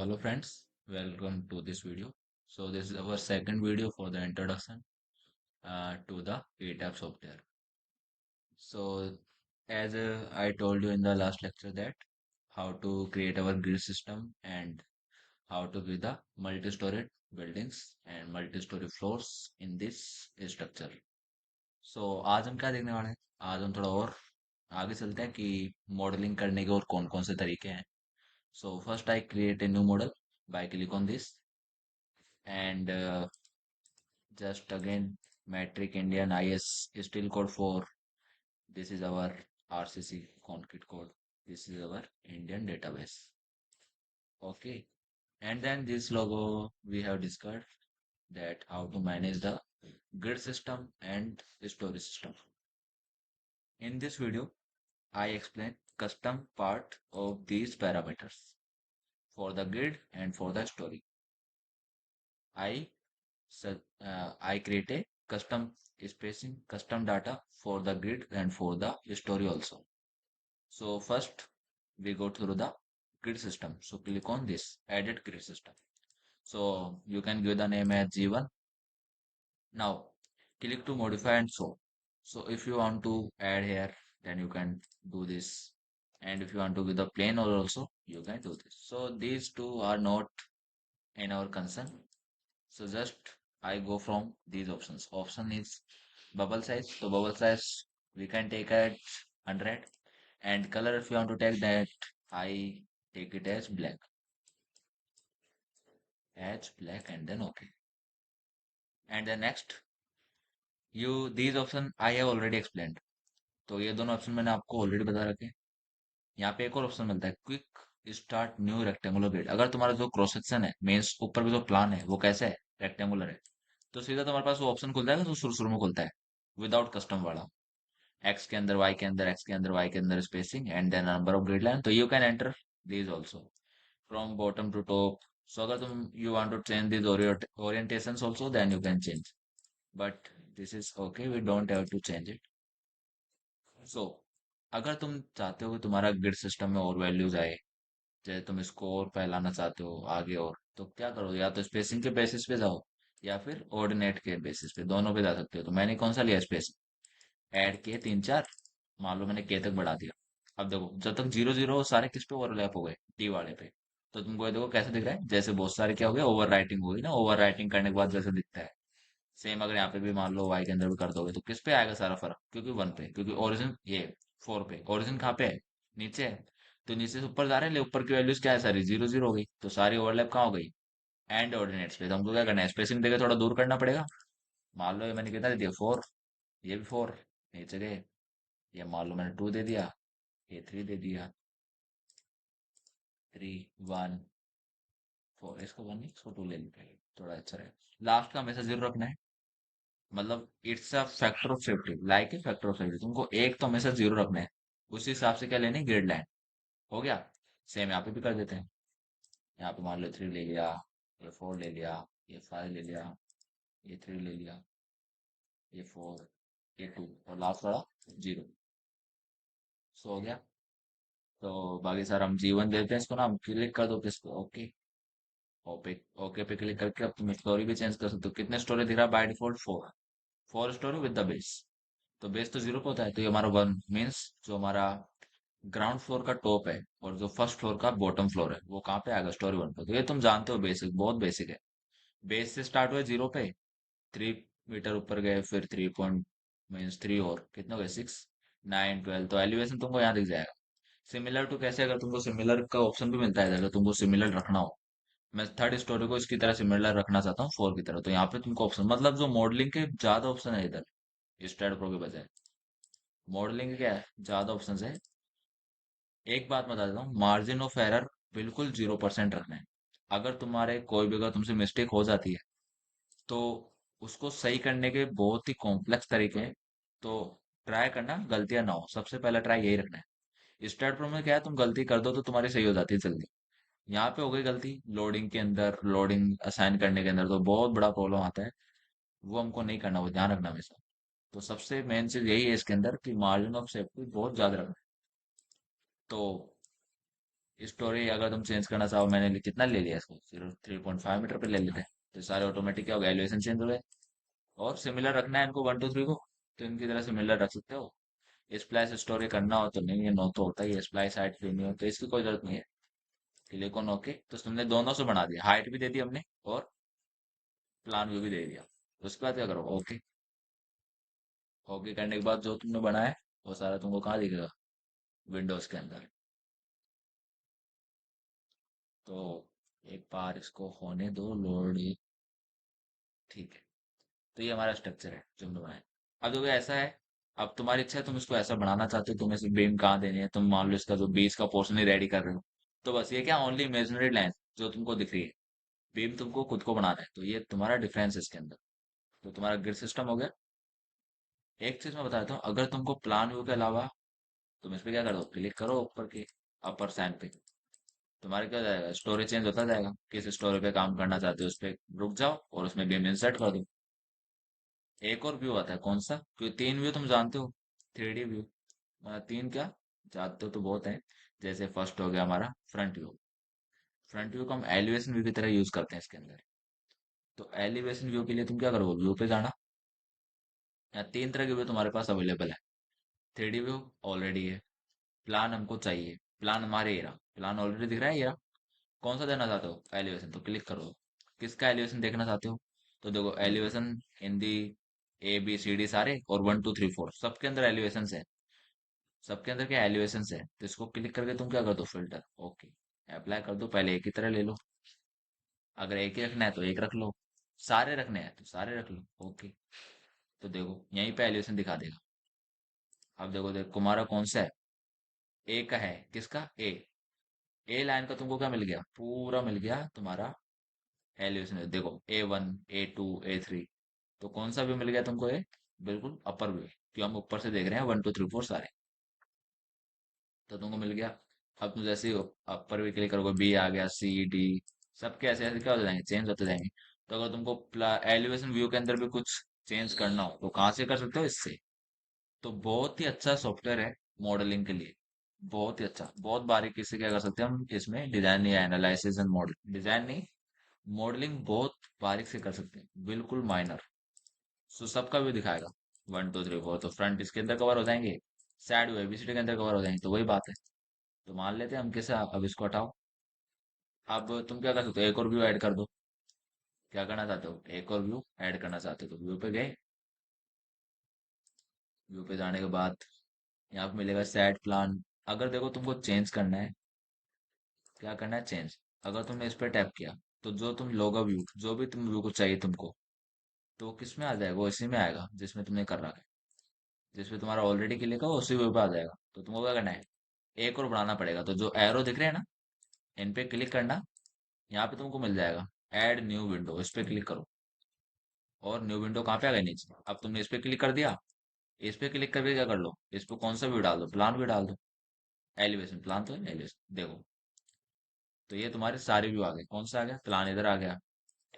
Hello friends, welcome to this video. So this is our second video for the introduction to the ATAP software. So as I told you in the last lecture that how to create our grid system and how to give the multi-story buildings and multi-story floors in this structure. So आज हम क्या देखने वाले हैं? आज हम थोड़ा और आगे चलते हैं कि मॉडलिंग करने के और कौन कौन से तरीके हैं. So first I create a new model by click on this and just again metric Indian IS steel code 4. This is our RCC concrete code. This is our Indian database. Okay. And then this logo we have discussed that how to manage the grid system and storage system. In this video, I explain custom part of these parameters for the grid and for the story. I I create a custom spacing, custom data for the grid and for the story also. So first we go through the grid system. So click on this edit grid system. So you can give the name as G1. Now click to modify and show. So if you want to add here, then you can do this. And if you want to give the plane or also, you can do this. So these two are not in our concern. So just I go from these options. Option is bubble size. So bubble size we can take at 100 and color if you want to take that I take it as black and then okay. And the next you these option I have already explained. तो ये दोनों option मैंने आपको already बता रखे हैं. यहाँ पे एक और ऑप्शन मिलता है quick start new rectangular grid. अगर तुम्हारा जो क्रॉस सेक्शन है मेंस ऊपर भी जो प्लान है वो कैसा है रेक्टेंगुलर है तो सीधा तुम्हारे पास वो ऑप्शन खुलता है जो शुरू शुरू में खुलता है विदाउट कस्टम वाला एक्स के अंदर वाई के अंदर एक्स के अंदर वाई के अंदर spacing and then number of grid line. तो you can enter these also from bottom to top. So अगर तुम you want to change these orientations also then you can change but this is okay we don't have to change it. So अगर तुम चाहते हो कि तुम्हारा grid system में और वैल्यूज आए जैसे तुम इसको और फैलाना चाहते हो आगे और तो क्या करो या तो स्पेसिंग के बेसिस पे जाओ या फिर ऑर्डिनेट के बेसिस पे दोनों पे जा सकते हो. तो मैंने कौन सा लिया स्पेसिंग ऐड किए 3 4 मान लो मैंने के तक बढ़ा दिया. अब देखो जब तक 0 0 सारे किस पे ओवरलैप हो गए टी वाले पे. तो तुमको ये देखो कैसे दिख रहा है जैसे बहुत सारे क्या हो गया ओवर राइटिंग हो गई ना. ओवर राइटिंग करने के बाद जैसे दिखता है सेम अगर यहाँ पे भी मान लो वाई के अंदर भी कर दोगे तो किस पे आएगा सारा फर्क क्योंकि वन पे क्योंकि ओरिजिन ये 4 पे ओरिजिन कहाँ पे है नीचे है. तो नीचे से ऊपर जा रहे हैं ले ऊपर की वैल्यूज क्या है सारी 0 0 हो गई तो सारी ओवरलैप कहाँ हो गई एंड ऑर्डिनेट्स पे. तो हमको क्या करना है स्पेसिंग देके थोड़ा दूर करना पड़ेगा. मान लो ये मैंने कितना दे दिया 4 ये भी 4 नीचे गए. ये मान लो मैंने 2 दे दिया ये 3 दे दिया 3 1 4 इसको 1 नहीं इसको 2 ले लेते थोड़ा अच्छा रहेगा. लास्ट का हमेशा 0 रखना है मतलब it's a factor of safety like a factor of safety. तुमको एक तो हमेशा 0 रखना है उसी हिसाब से क्या लेने ग्रिड लाइन. हो गया. सेम यहाँ पे भी कर देते हैं. यहाँ पे मान लो 3 ले लिया ये 4 ले लिया ये 5 ले लिया ये 3 ले लिया ये 4 ये 2 और लास्ट वाला 0. सो हो गया. तो बाकी सर हम जीवन देते हैं इसको ना हम क्लिक कर दो किस पे ओके. ओके ओके पे क्लिक करके अब तुम स्टोरी भी चेंज कर सकते हो. कितने स्टोरी दिख रहा है by default 4 4 story with the base. तो बेस तो 0 पे होता है तो ये हमारा 1 मीन्स जो हमारा ग्राउंड फ्लोर का टॉप है और जो फर्स्ट फ्लोर का बॉटम फ्लोर है वो कहाँ पे आएगा स्टोरी 1 पे. तो ये तुम जानते हो बेसिक बहुत बेसिक है. बेस से स्टार्ट हुए 0 पे 3 मीटर ऊपर गए फिर 3 पॉइंट मीन्स 3 और कितना हो गया 6 9 12. तो एलिवेशन तुमको यहाँ दिख जाएगा. सिमिलर टू कैसे अगर तुमको सिमिलर का ऑप्शन भी मिलता है अगर तुमको सिमिलर रखना हो मैं थर्ड स्टोरी को इसकी तरह सिमिलर रखना चाहता हूँ 4 की तरह तो यहाँ पे तुमको ऑप्शन मतलब जो मॉडलिंग के ज्यादा ऑप्शन है इधर स्ट्रेट प्रो के बजाय. मॉडलिंग के क्या है ज्यादा ऑप्शन है. एक बात बता देता हूँ मार्जिन ऑफ एरर बिल्कुल 0% रखना है. अगर तुम्हारे कोई भी अगर तुमसे मिस्टेक हो जाती है तो उसको सही करने के बहुत ही कॉम्प्लेक्स तरीके हैं. तो ट्राई करना गलतियां ना हो सबसे पहला ट्राई यही रखना है. स्टार्ट प्रो में क्या है तुम गलती कर दो तो तुम्हारी सही हो जाती है जल्दी. यहाँ पे हो गई गलती लोडिंग के अंदर लोडिंग असाइन करने के अंदर तो बहुत बड़ा प्रॉब्लम आता है. वो हमको नहीं करना वो ध्यान रखना हमेशा. तो सबसे मेन चीज यही है इसके अंदर कि मार्जिन ऑफ सेफ्टी बहुत ज्यादा रखना है. तो स्टोरी अगर तुम चेंज करना चाहो, मैंने कितना ले लिया इसको, 3.5 मीटर पे ले लेते हैं, तो सारे ऑटोमेटिक क्या हो गया, एलिवेशन चेंज हो गए। और सिमिलर रखना है इनको 1 2 3 को, तो इनकी तरह सिमिलर रख सकते हो। स्प्लाइस स्टोरी करना हो तो नहीं, ये नो तो होता ही है, स्प्लाइस हाइट लेनी हो तो इसकी कोई जरूरत नहीं है। क्लिक ऑन ओके, तो तुमने दोनों से बना दिया, हाइट भी दे दी हमने और प्लान व्यू भी दे दिया। उसके बाद क्या करो, ओके। ओके करने के बाद जो तुमने बनाया है वो सारा तुमको कहाँ दिखेगा, विंडोज के अंदर। तो एक बार इसको होने दो लोड। ठीक है, तो ये हमारा स्ट्रक्चर है जो हमने बनाया। अब देखो ऐसा है, अब तुम्हारी इच्छा है, तुम इसको ऐसा बनाना चाहते हो, तुम्हें सिर्फ बीम कहाँ देनी है, तुम मान लो इसका जो बीच का पोर्शन ही रेडी कर रहे हो, तो बस ये क्या ओनली इमेजिनरी लाइन जो तुमको दिख रही है, बीम तुमको खुद को बनाना है, तो ये तुम्हारा डिफरेंस है इसके अंदर। तो तुम्हारा ग्रिड सिस्टम हो गया। एक चीज मैं बताता हूँ, अगर तुमको प्लान व्यू के अलावा, तुम इस पे क्या कर दो, क्लिक करो ऊपर के अपर साइन पे, तुम्हारे क्या हो जाएगा, स्टोरेज चेंज होता जाएगा, किस स्टोरेज पे काम करना चाहते हो उस पे रुक जाओ और उसमें बीम इंसर्ट कर दो। एक और व्यू आता है, कौन सा, क्योंकि 3 व्यू तुम जानते हो, 3D व्यू। तीन क्या, जानते हो तो बहुत है। जैसे फर्स्ट हो गया हमारा फ्रंट व्यू। फ्रंट व्यू को हम एलिवेशन व्यू की तरह यूज करते हैं इसके अंदर। तो एलिवेशन व्यू के लिए तुम क्या करोगे, व्यू पे जाना। यहाँ 3 तरह के व्यू तुम्हारे पास अवेलेबल है। 3D व्यू ऑलरेडी है, प्लान हमको चाहिए, प्लान हमारे ये रहा, प्लान ऑलरेडी दिख रहा है ये रहा। कौन सा देना चाहते हो, एलिवेशन, तो क्लिक करो। किसका एलिवेशन देखना चाहते हो, तो देखो एलिवेशन इन दी ABCD सारे और 1 2 3 4 सबके अंदर एलिवेशन है। सबके अंदर क्या एलिवेशन है, तो इसको क्लिक करके तुम क्या कर दो, फिल्टर ओके, अप्लाई कर दो। पहले एक ही तरह ले लो, अगर एक ही रखना है तो एक रख लो, सारे रखने हैं तो सारे रख लो, ओके। तो देखो यहीं पे एलिवेशन दिखा देगा। अब देखो देखो तुम्हारा कौन सा है, ए का है, किसका, ए लाइन का तुमको क्या मिल गया, पूरा मिल गया तुम्हारा एलिवेशन। देखो A1 A2 A3, तो कौन सा व्यू मिल गया तुमको, ये बिल्कुल अपर व्यू, क्यों हम ऊपर से देख रहे हैं 1 2 3 4 सारे, तो तुमको मिल गया। अब तुम जैसे अपर भी क्लिक करोगे, बी आ गया, C D, सबके ऐसे ऐसे क्या होते जाएंगे, चेंज होते जाएंगे। तो अगर तुमको एलिवेशन व्यू के अंदर भी कुछ चेंज करना हो तो कहाँ से कर सकते हो, इससे। तो बहुत ही अच्छा सॉफ्टवेयर है मॉडलिंग के लिए, बहुत ही अच्छा, बहुत बारीकी से क्या कर सकते हैं हम इसमें, डिजाइन या एनालिसिस एंड मॉडल, डिजाइन नहीं, मॉडलिंग बहुत बारीक से कर सकते हैं, बिल्कुल माइनर। सो सबका व्यू दिखाएगा, 1 2 3 4, तो फ्रंट इसके अंदर कवर हो जाएंगे, साइड व्यू ABCD के अंदर कवर हो जाएंगे, तो वही बात है। तो मान लेते हैं हम कैसे, अब इसको हटाओ। अब तुम क्या कर सकते हो, एक और व्यू ऐड कर दो। क्या करना चाहते हो, एक और व्यू ऐड करना चाहते हो, तो व्यू पे गए, व्यू पे जाने के बाद यहाँ पे मिलेगा सेट प्लान। अगर देखो तुमको चेंज करना है, क्या करना है, चेंज। अगर तुमने इस पे टैप किया, तो जो तुम लोगा व्यू, जो भी तुम व्यू को चाहिए तुमको, तो वो किस में आ जाएगा, वो इसी में आएगा जिसमें तुमने कर रखा है, जिसमें तुम्हारा ऑलरेडी क्लिक है उसी व्यू पे आ जाएगा। तो तुमको क्या करना है, एक और बनाना पड़ेगा। तो जो एरो दिख रहे हैं ना, इन पे क्लिक करना, यहाँ पे तुमको मिल जाएगा ऐड न्यू विंडो, इस पे क्लिक करो। और न्यू विंडो कहाँ पे आ गई, नीचे। अब तुमने इस पे क्लिक कर दिया, इस पे क्लिक करके क्या कर लो, इस पे कौन सा व्यू डाल दो, प्लान भी डाल दो। एलिवेशन प्लान तो है, एलिवेशन देखो। तो ये तुम्हारे सारे व्यू आ गए, कौन सा आ गया, प्लान इधर आ गया,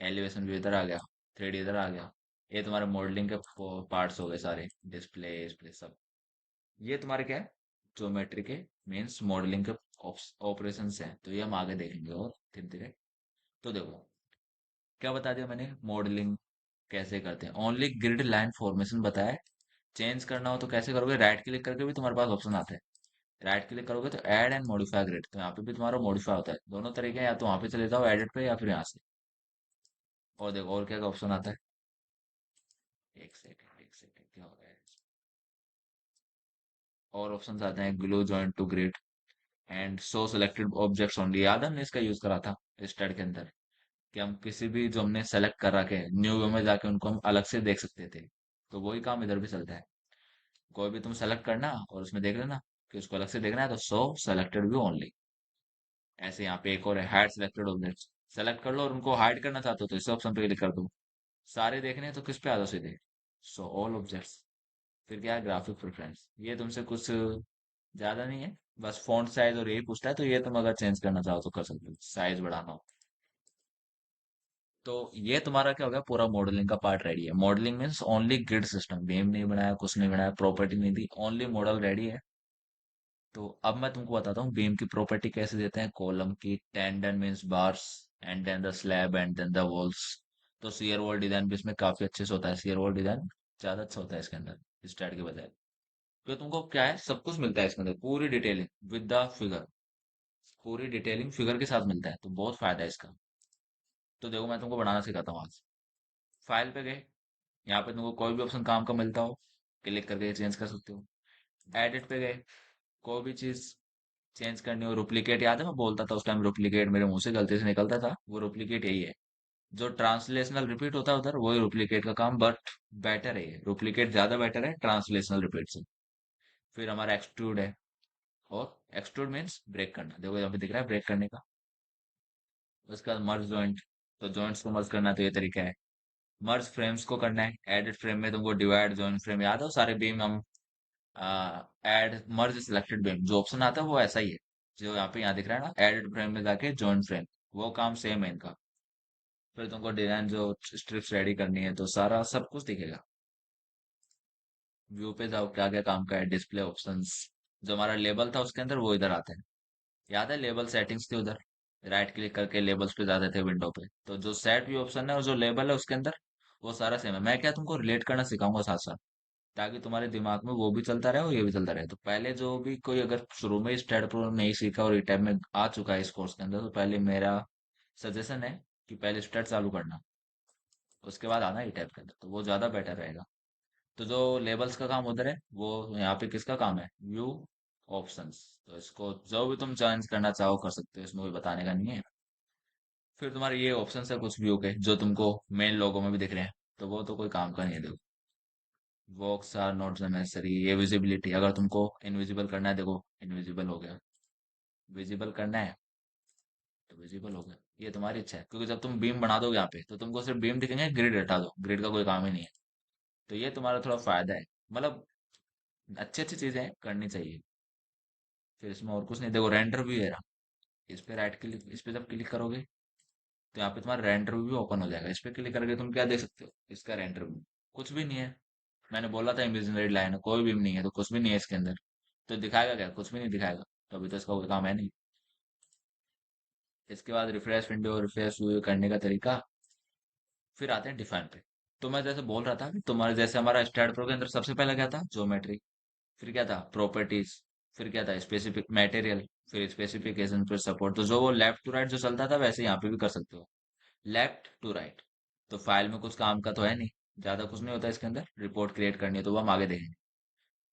एलिवेशन व्यू इधर आ गया, 3D इधर आ गया। ये तुम्हारे मॉडलिंग के पार्ट्स हो गए सारे, डिस्प्ले डिस्प्ले सब। ये तुम्हारे क्या है, ज्योमेट्री के मीन्स मॉडलिंग के ऑपरेशन हैं, तो ये हम आगे देखेंगे और धीरे धीरे। तो देखो क्या बता दिया मैंने, मॉडलिंग कैसे करते हैं, ओनली ग्रिड लाइन फॉर्मेशन बताया है। चेंज करना हो तो कैसे करोगे, राइट क्लिक करके भी तुम्हारे पास ऑप्शन आता है। राइट क्लिक करोगे तो ऐड एंड मॉडिफाई ग्रिड, तो यहाँ पे भी तुम्हारा मॉडिफाई होता है, दोनों तरीके हैं, या तो वहां पे चले जाओ एडिट पे या फिर यहाँ से। और देखो और क्या ऑप्शन आता है, एक सेकेंड क्या हो रहा है, और ऑप्शंस आते हैं, glue joint to grid and so selected objects only. याद है हमने इसका यूज करा था स्टड के अंदर, कि हम किसी भी जो हमने सेलेक्ट कर रखे हैं न्यू व्यू में जाके उनको हम अलग से देख सकते थे। तो वही काम इधर भी चलता है, कोई भी तुम सेलेक्ट करना और उसमें देख लेना कि उसको अलग से देखना है, तो सो सेलेक्टेड व्यू ओनली। ऐसे यहाँ पे एक और है, हाइड सिलेक्टेड ऑब्जेक्ट्स, सेलेक्ट कर लो और उनको हाइड करना चाहते हो तो इस ऑप्शन पे क्लिक कर दो। सारे देखने हैं तो किस पे आ जाओ सीधे, सो ऑल ऑब्जेक्ट्स। फिर क्या है, ग्राफिक प्रेफरेंस, ये तुमसे कुछ ज्यादा नहीं है, बस फॉन्ट साइज और यही पूछता है, तो ये तुम अगर चेंज करना चाहो तो कर सकते हो, साइज बढ़ाना हो। तो ये तुम्हारा क्या हो गया, पूरा मॉडलिंग का पार्ट रेडी है। Modelling means only grid system, game नहीं बनाया, कुछ नहीं बनाया, प्रॉपर्टी नहीं दी, ओनली मॉडल रेडी है। तो अब मैं तुमको बताता हूँ बीम की प्रॉपर्टी कैसे देते हैं। कॉलम की tendon means bars, and then the slab, and then the walls. तो शियर वॉल डिजाइन भी इसमें काफी अच्छे से होता है। शियर वॉल डिजाइन ज्यादा अच्छा होता है इसके अंदर स्टैट के बजाय। तो तुमको क्या है, सब कुछ मिलता है इसके अंदर, पूरी डिटेलिंग विद द फिगर। पूरी डिटेलिंग फिगर के साथ मिलता है, तो बहुत फायदा है इसका। तो देखो मैं तुमको बनाना सिखाता हूँ आज। फाइल पे गए, यहाँ पे तुमको कोई भी ऑप्शन काम का मिलता हो, क्लिक करके चेंज कर सकते हो। एडिट पे गए, कोई भी चीज चेंज करनी हो, डुप्लीकेट याद है मैं बोलता था उस टाइम, डुप्लीकेट मेरे मुंह से गलती से निकलता था, वो डुप्लीकेट यही है। जो ट्रांसलेशनल रिपीट होता है उधर, वही डुप्लीकेट का काम, बट बेटर है ये, डुप्लीकेट ज्यादा बेटर है ट्रांसलेशनल रिपीट से। फिर हमारा एक्सट्रूड है, और एक्सट्रूड मीन्स ब्रेक करना, देखो यहाँ पे दिख रहा है ब्रेक करने का। उसके बाद मर्ज जॉइंट, तो जॉइंट्स को मर्ज करना, तो ये तरीका है। मर्ज फ्रेम्स को करना है, एडिट फ्रेम में तुमको डिवाइड जॉइन फ्रेम याद है, वो सारे बीम हम एड मर्ज सिलेक्टेड बीम जो ऑप्शन आता है वो ऐसा ही है, जो यहाँ दिख रहा है ना, एडिट फ्रेम में जाके जॉइन फ्रेम, वो काम सेम है इनका। फिर तुमको डिजाइन जो स्ट्रिप्स रेडी करनी है, तो सारा सब कुछ दिखेगा। व्यू पे जाओ, क्या क्या काम का है, डिस्प्ले ऑप्शंस। जो हमारा लेबल था उसके अंदर, वो इधर आता है। याद है लेबल सेटिंग्स थी उधर, राइट क्लिक करके लेबल्स पे जाते थे विंडो पे, तो जो सेट व्यू ऑप्शन है और जो लेबल है उसके अंदर, वो सारा सेम है। मैं क्या तुमको रिलेट करना सिखाऊंगा साथ साथ, ताकि तुम्हारे दिमाग में वो भी चलता रहे और ये भी चलता रहे। तो पहले जो भी कोई अगर शुरू में स्टेट प्रो नहीं सीखा और ई टाइप में आ चुका है इस कोर्स के अंदर, तो पहले मेरा सजेशन है कि पहले स्टेट चालू करना, उसके बाद आना ई टाइप के अंदर, तो वो ज्यादा बेटर रहेगा। तो जो लेबल्स का काम उधर है, वो यहाँ पे किसका काम है, व्यू ऑप्शंस। तो इसको जो भी तुम चेंज करना चाहो कर सकते हो, इसमें कोई बताने का नहीं है। फिर तुम्हारे ये ऑप्शंस है कुछ व्यू के, जो तुमको मेन लोगो में भी दिख रहे हैं, तो वो तो कोई काम का नहीं है। देखो, वॉक्स आर नॉट नेसेसरी, ये विजिबिलिटी, अगर तुमको इनविजिबल करना है, देखो इनविजिबल हो गया। विजिबल करना है तो विजिबल हो गया, ये तुम्हारी इच्छा है, क्योंकि जब तुम बीम बना दोगे यहाँ पे, तो तुमको सिर्फ बीम दिखेंगे, ग्रिड हटा दो, ग्रिड का कोई काम ही नहीं है। तो ये तुम्हारा थोड़ा फायदा है, मतलब अच्छी अच्छी चीजें करनी चाहिए। फिर इसमें और कुछ नहीं, देखो रेंडर व्यू है रहा, इस पे राइट क्लिक, इस पे जब क्लिक करोगे, तो यहाँ पे तुम्हारा रेंडर व्यू ओपन हो जाएगा। इस पे क्लिक करके तुम क्या देख सकते हो, इसका रेंडर व्यू। कुछ भी नहीं है, मैंने बोला था इमेजिनरी लाइन है, कोई भी नहीं है, तो कुछ भी नहीं है इसके अंदर। तो दिखाएगा क्या, कुछ भी नहीं दिखाएगा, तो अभी तो इसका कोई काम है नहीं। इसके बाद रिफ्रेश विंडो, रिफ्रेश व्यू करने का तरीका। फिर आते हैं डिफाइन पे। तो मैं जैसे बोल रहा था कि तुम्हारे जैसे हमारा स्टैट प्रो के अंदर सबसे पहले क्या था, ज्योमेट्री। फिर क्या था, प्रॉपर्टीज। फिर क्या था, स्पेसिफिक मटेरियल। फिर स्पेसिफिकेशन, फिर सपोर्ट। तो जो वो लेफ्ट टू राइट जो चलता था, वैसे यहाँ पे भी कर सकते हो, लेफ्ट टू राइट। तो फाइल में कुछ काम का तो है नहीं, ज्यादा कुछ नहीं होता इसके अंदर, रिपोर्ट क्रिएट करनी है तो वो हम आगे देखेंगे।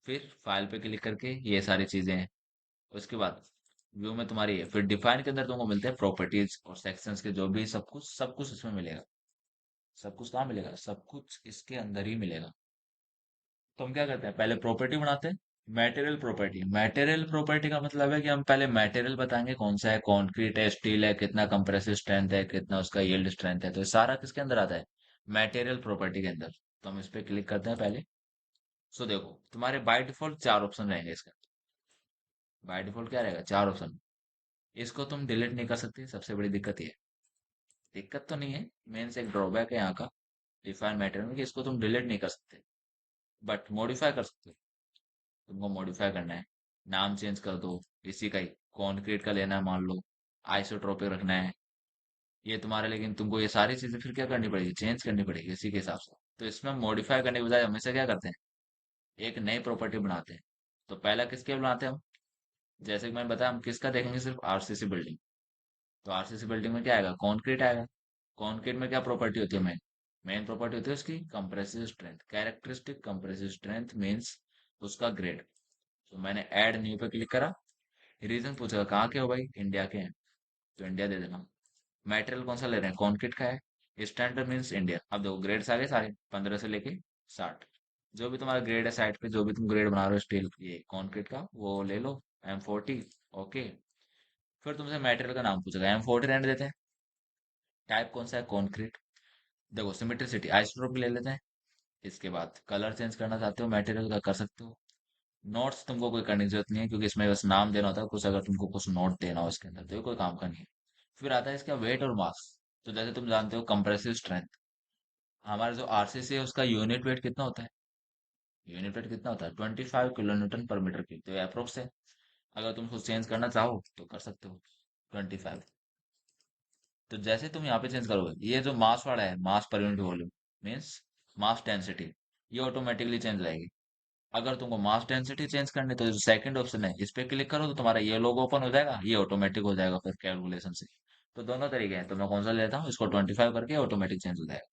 फिर फाइल पे क्लिक करके ये सारी चीजें हैं। उसके बाद व्यू में तुम्हारी है, फिर डिफाइन के अंदर तुमको मिलते हैं प्रॉपर्टीज और सेक्शंस के, जो भी सब कुछ इसमें मिलेगा। सब कुछ कहाँ मिलेगा, सब कुछ इसके अंदर ही मिलेगा। तो हम क्या करते हैं, पहले प्रॉपर्टी बनाते हैं। मटेरियल प्रॉपर्टी का मतलब है कि हम पहले मटेरियल बताएंगे कौन सा है, कॉन्क्रीट है, स्टील है, कितना कंप्रेसिव स्ट्रेंथ है, कितना उसका यील्ड स्ट्रेंथ है, तो ये सारा किसके अंदर आता है, मटेरियल प्रॉपर्टी के अंदर। तो हम इस पे क्लिक करते हैं पहले। सो देखो तुम्हारे बाय डिफॉल्ट चार ऑप्शन रहेंगे इसके। बाय डिफॉल्ट क्या रहेगा, चार ऑप्शन। इसको तुम डिलीट नहीं कर सकते, सबसे बड़ी दिक्कत ये है। दिक्कत तो नहीं है, मेन से एक ड्रॉबैक है यहाँ का डिफाइन मटेरियल में, कि इसको तुम डिलीट नहीं कर सकते, बट मॉडिफाई कर सकते हो। तुमको मॉडिफाई करना है, नाम चेंज कर दो, इसी का ही कॉन्क्रीट का लेना है मान लो, आइसोट्रोपिक रखना है, ये तुम्हारा। लेकिन तुमको ये सारी चीजें फिर क्या करनी पड़ेगी, चेंज करनी पड़ेगी इसी के हिसाब से। तो इसमें मॉडिफाई करने के बजाय हमेशा क्या करते हैं, एक नई प्रॉपर्टी बनाते हैं। तो पहला किसके बनाते हैं हम, जैसे कि मैंने बताया, हम किसका देखेंगे, सिर्फ आरसीसी बिल्डिंग। तो आरसीसी बिल्डिंग में क्या आएगा, कॉन्क्रीट आएगा। कॉन्क्रीट में क्या प्रॉपर्टी होती है, मेन मेन प्रॉपर्टी होती है उसकी compressive strength, characteristic compressive strength means उसका ग्रेड। तो मैंने ऐड न्यू पे क्लिक करा, रीजन पूछेगा कहाँ के हो भाई, इंडिया के हैं, तो इंडिया दे देना। मटेरियल कौन सा ले रहे हैं, कॉन्क्रीट का है, स्टैंडर्ड मीन्स इंडिया। अब देखो ग्रेड्स आ गए सारे, 15 से लेके 60। जो भी तुम्हारा ग्रेड है साइड पे, जो भी तुम ग्रेड बना रहे हो स्टील ये कॉन्क्रीट का, वो ले लो, M40। ओके। फिर तुमसे मटेरियल का नाम पूछेगा, M40 रहने देते हैं। टाइप कौन सा है, कॉन्क्रीट। देखो सिमेट्रिसिटी आइसोट्रोपिक ले लेते हैं। इसके बाद कलर चेंज करना चाहते हो मटेरियल का, कर सकते हो। नोट्स तुमको कोई करने की जरूरत नहीं है, क्योंकि इसमें बस नाम देना होता है कुछ, अगर तुमको कुछ नोट देना हो इसके अंदर, तो ये कोई काम का नहीं है। फिर आता है इसका वेट और मास। तो जैसे तुम जानते हो कंप्रेसिव स्ट्रेंथ, हमारा जो आरसीसी है उसका यूनिट वेट कितना होता है, यूनिट वेट कितना होता है, 25 किलो न्यूटन पर मीटर क्यूब, तो अप्रोक्स है। अगर तुम उसको चेंज करना चाहो तो कर सकते हो 25। तो जैसे तुम यहाँ पे चेंज करोगे, ये जो मास वाला है, mass per unit volume means mass density, ये ऑटोमेटिकली चेंज हो जाएगी। अगर तुमको मास डेंसिटी चेंज करनी है, तो जो सेकंड ऑप्शन है इस पे क्लिक करो तो तुम्हारा ये लोगो ओपन हो जाएगा, ये ऑटोमेटिक हो जाएगा फिर कैलकुलेशन से। तो दोनों तरीके हैं, तो मैं कौन सा लेता हूँ, इसको 25 करके ऑटोमेटिक चेंज हो जाएगा।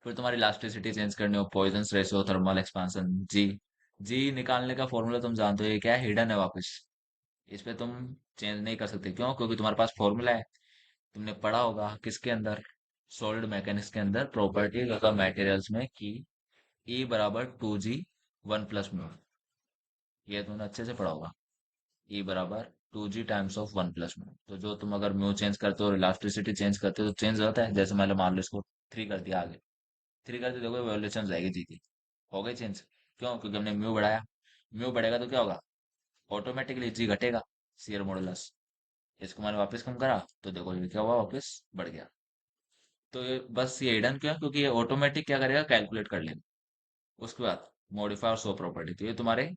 फिर तुम्हारी इलास्टिसिटी चेंज करनी हो, पॉइजंस रेशियो, थर्मल एक्सपांशन, जी। जी निकालने का फॉर्मूला तुम जानते हो, ये क्या है, हिडन है वापस। इस पे तुम चेंज नहीं कर सकते, क्यों? क्योंकि तुम्हारे पास फॉर्मूला है। तुमने पढ़ा होगा किसके अंदर, सॉलिड मैकेनिक्स के अंदर, प्रॉपर्टीज ऑफ मटेरियल्स में, कि E बराबर 2G 1 + म्यू। ये तुमने अच्छे से पढ़ा होगा। E बराबर 2G टाइम्स ऑफ 1 + म्यू। तो जो तुम अगर म्यू चेंज करते हो और इलास्टिसिटी चेंज करते हो तो चेंज होता है। जैसे मैंने मान लो इसको 3 कर दिया आगे, 3 कर दिया, देखो वैल्यूएशन जाएगी जी की। हो गई चेंज। क्यों? क्योंकि हमने म्यू बढ़ाया। म्यू बढ़ेगा तो क्या होगा, ऑटोमेटिकली जी घटेगा, शियर मॉडुलस। इसको मैंने वापस कम करा तो देखो ये क्या हुआ, वापस बढ़ गया। तो ये बस ये हिडन क्यों है, क्योंकि ये ऑटोमेटिक क्या करेगा, कैलकुलेट कर लेगा। उसके बाद मॉडिफाई और शो प्रॉपर्टी, तो ये तुम्हारे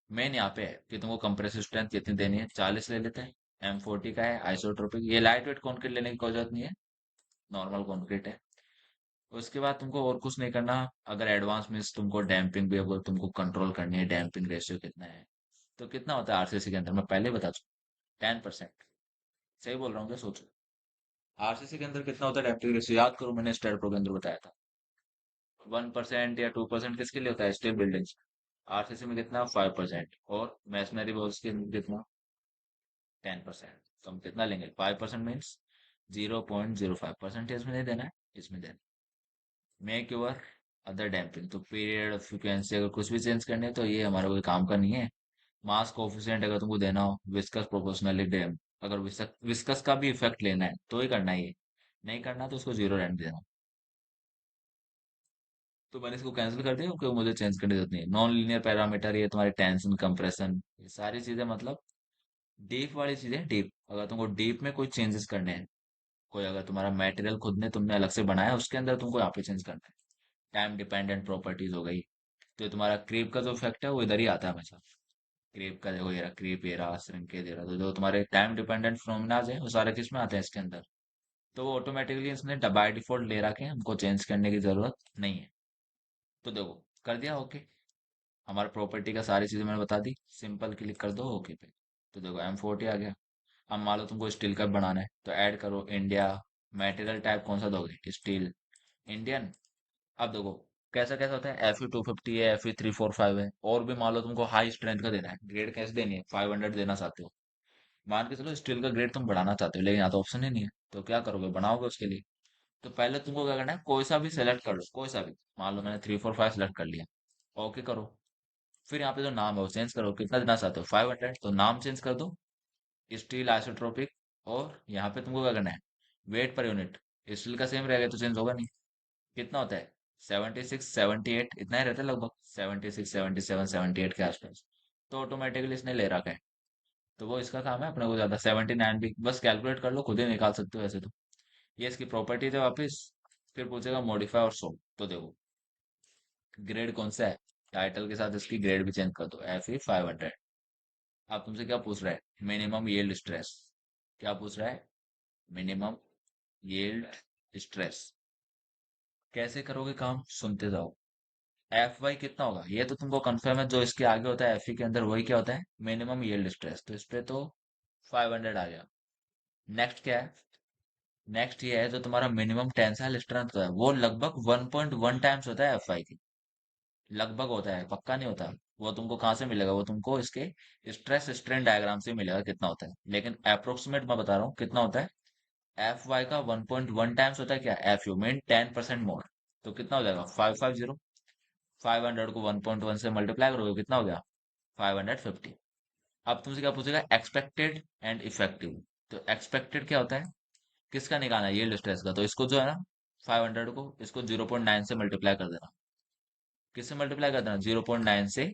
मेन यहाँ पे है कि तुमको कंप्रेसिव स्ट्रेंथ कितनी देनी है, 40 ले लेते हैं। M40 का है आइसोट्रोपिक, ये लाइट वेट कॉन्क्रीट लेने की कोई जरूरत नहीं है, नॉर्मल कॉन्क्रीट है। उसके बाद तुमको और कुछ नहीं करना। अगर एडवांस मीन्स तुमको डैम्पिंग भी अगर तुमको कंट्रोल करनी है, डैम्पिंग रेशियो कितना है, तो कितना होता है आरसीसी के अंदर, मैं पहले बता चुका, 10%। सही बोल रहा हूँ क्या, सोचो। आरसीसी के अंदर कितना होता है डैम्पिंग रेशियो, याद करो, मैंने स्टेट प्रो के अंदर बताया था। 1% या 2% किसके लिए होता है, स्टील बिल्डिंग्स। आरसीसी में कितना, 5%। और मैसनरी वॉल्स के अंदर कितना, 10%। तो हम कितना लेंगे, 5% मीन्स 0.05 परसेंटेज में नहीं देना है, इसमें देना। मेक योर अदर डैम्पिंग, तो पीरियड, फ्रिक्वेंसी, अगर कुछ भी चेंज करने हैं, तो ये हमारा कोई काम का नहीं है। मास कोफिशिएंट अगर तुमको देना हो, विस्कस प्रोपोर्शनली डैम, अगर विस्कस का भी इफेक्ट लेना है तो ही करना है ये, नहीं करना तो उसको जीरो रहने देना। तो मैंने इसको कैंसिल कर दिया क्योंकि मुझे चेंज करने की जरूरत नहीं है। नॉन लीनियर पैरामीटर, ये तुम्हारी टेंशन, कंप्रेशन, ये सारी चीजें मतलब डीप वाली चीजें। डीप, अगर तुमको डीप में कोई चेंजेस करने हैं, कोई अगर तुम्हारा मटेरियल खुद ने तुमने अलग से बनाया है, उसके अंदर तुमको यहाँ पे चेंज करना है। टाइम डिपेंडेंट प्रॉपर्टीज हो गई। तो ये तुम्हारा क्रीप का जो इफेक्ट है वो इधर ही आता है हमेशा। क्रीप का देखो, ये रहा क्रीप, ये रहा श्रिंकेज, ये रहा, तो जो तुम्हारे टाइम डिपेंडेंट फिनोमेनाज है वो सारे किस में आते हैं, इसके अंदर। तो वो ऑटोमेटिकली इसने बाय डिफॉल्ट ले रखे हैं, हमको चेंज करने की जरूरत नहीं है। तो देखो, कर दिया ओके। हमारा प्रॉपर्टी का सारी चीजें मैंने बता दी, सिंपल क्लिक कर दो ओके पे। तो देखो M40 आ गया। अब मान लो तुमको स्टील का बनाना है, तो ऐड करो इंडिया। मटेरियल टाइप कौन सा दोगे, स्टील, इंडियन। अब देखो कैसा कैसा होता है, Fe250 है, Fe345 है, और भी मान लो तुमको हाई स्ट्रेंथ का देना है, ग्रेड कैसे देनी है, 500 देना चाहते हो। मान के चलो स्टील का ग्रेड तुम बढ़ाना चाहते हो, लेकिन यहाँ तो ऑप्शन ही नहीं है, तो क्या करोगे, बनाओगे उसके लिए। तो पहले तुमको क्या करना है, कोई सा भी सेलेक्ट कर लो, कोई सा भी। मान लो मैंने 345 सेलेक्ट कर लिया, ओके करो। फिर यहाँ पे जो नाम है वो चेंज करो, कितना देना चाहते हो, 500, तो नाम चेंज कर दो, स्टील आइसोट्रोपिक। और यहाँ पे तुमको क्या करना है, वेट पर यूनिट, स्टील का सेम रहेगा तो चेंज होगा नहीं। कितना होता है, 76 78, इतना ही रहता है लगभग, 76 77 78 के आसपास। तो ऑटोमेटिकली इसने ले रखा है। तो वो इसका काम है, अपने को ज्यादा 79 भी बस कैलकुलेट कर लो, खुद ही निकाल सकते हो ऐसे तो। ये इसकी प्रॉपर्टी थे वापस। फिर पूछेगा मॉडिफाई और शो, तो देखो ग्रेड कौन सा है, टाइटल के साथ इसकी ग्रेड भी चेंज कर दो, Fe500। अब तुमसे क्या पूछ रहा है, मिनिमम यील्ड स्ट्रेस। क्या पूछ रहा है, मिनिमम यील्ड स्ट्रेस। कैसे करोगे काम, सुनते जाओ। Fy कितना होगा, ये तो तुमको कंफर्म है, जो इसके आगे होता है Fe के अंदर वही क्या होता है, मिनिमम यील्ड स्ट्रेस। तो इस पे तो 500 आ गया। नेक्स्ट क्या है, नेक्स्ट ये है जो तुम्हारा मिनिमम टेंसाइल स्ट्रेंथ होता है, वो लगभग 1.1 टाइम्स होता है Fy की। लगभग होता है, पक्का नहीं होता। वो तुमको कहाँ से मिलेगा, वो तुमको इसके स्ट्रेस स्ट्रेन डायग्राम से मिलेगा कितना होता है, लेकिन अप्रोक्सीमेट मैं बता रहा हूँ कितना होता है। Fy का 1.1 टाइम्स होता है क्या, Fu मीन 10% मोर। तो कितना हो जाएगा, 550। 500 को 1.1 से मल्टीप्लाई करोगे, कितना हो गया, 550। अब तुमसे क्या पूछेगा, एक्सपेक्टेड एंड इफेक्टिव। तो एक्सपेक्टेड क्या होता है, किसका निकालना है, यील्ड स्ट्रेस का। तो इसको जो है ना, 500 को इसको 0.9 से मल्टीप्लाई कर देना। किससे मल्टीप्लाई कर देना, 0.9 से।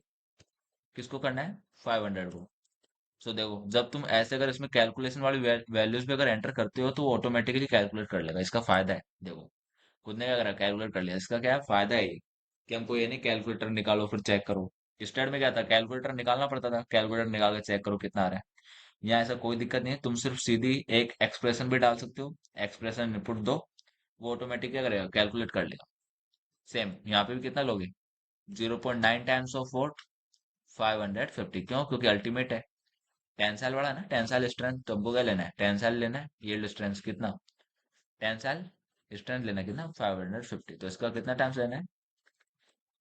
किसको करना है, 500 को। सो देखो, जब तुम ऐसे अगर इसमें कैलकुलेशन वाली वैल्यूज भी अगर एंटर करते हो तो वो ऑटोमेटिकली कैलकुलेट कर लेगा। इसका फायदा है, देखो खुद ने क्या करा, कैलकुलेट कर लिया। इसका क्या है फायदा है, ये कि हमको ये नहीं कैलकुलेटर निकालो फिर चेक करो, स्टेट में क्या था, कैलकुलेटर निकालना पड़ता था, कैलकुलेटर निकाल के चेक करो कितना आ रहा है। यहाँ ऐसा कोई दिक्कत नहीं है, तुम सिर्फ सीधी एक एक्सप्रेशन भी डाल सकते हो, एक्सप्रेशन इनपुट दो, वो ऑटोमेटिक क्या करेगा, कैलकुलेट कर लेगा। सेम यहाँ पे भी कितना लोगे, 0.9 टाइम्स ऑफ वोट 550। क्यों, क्योंकि अल्टीमेट है, टेंसाइल बड़ा है ना, टेंसाइल स्ट्रेंथ, तो हमको क्या लेना है, टेंसाइल लेना है, यील्ड स्ट्रेंथ कितना, टेंसाइल स्ट्रेंथ लेना है कितना, 550। तो इसका कितना टाइम्स लेना है,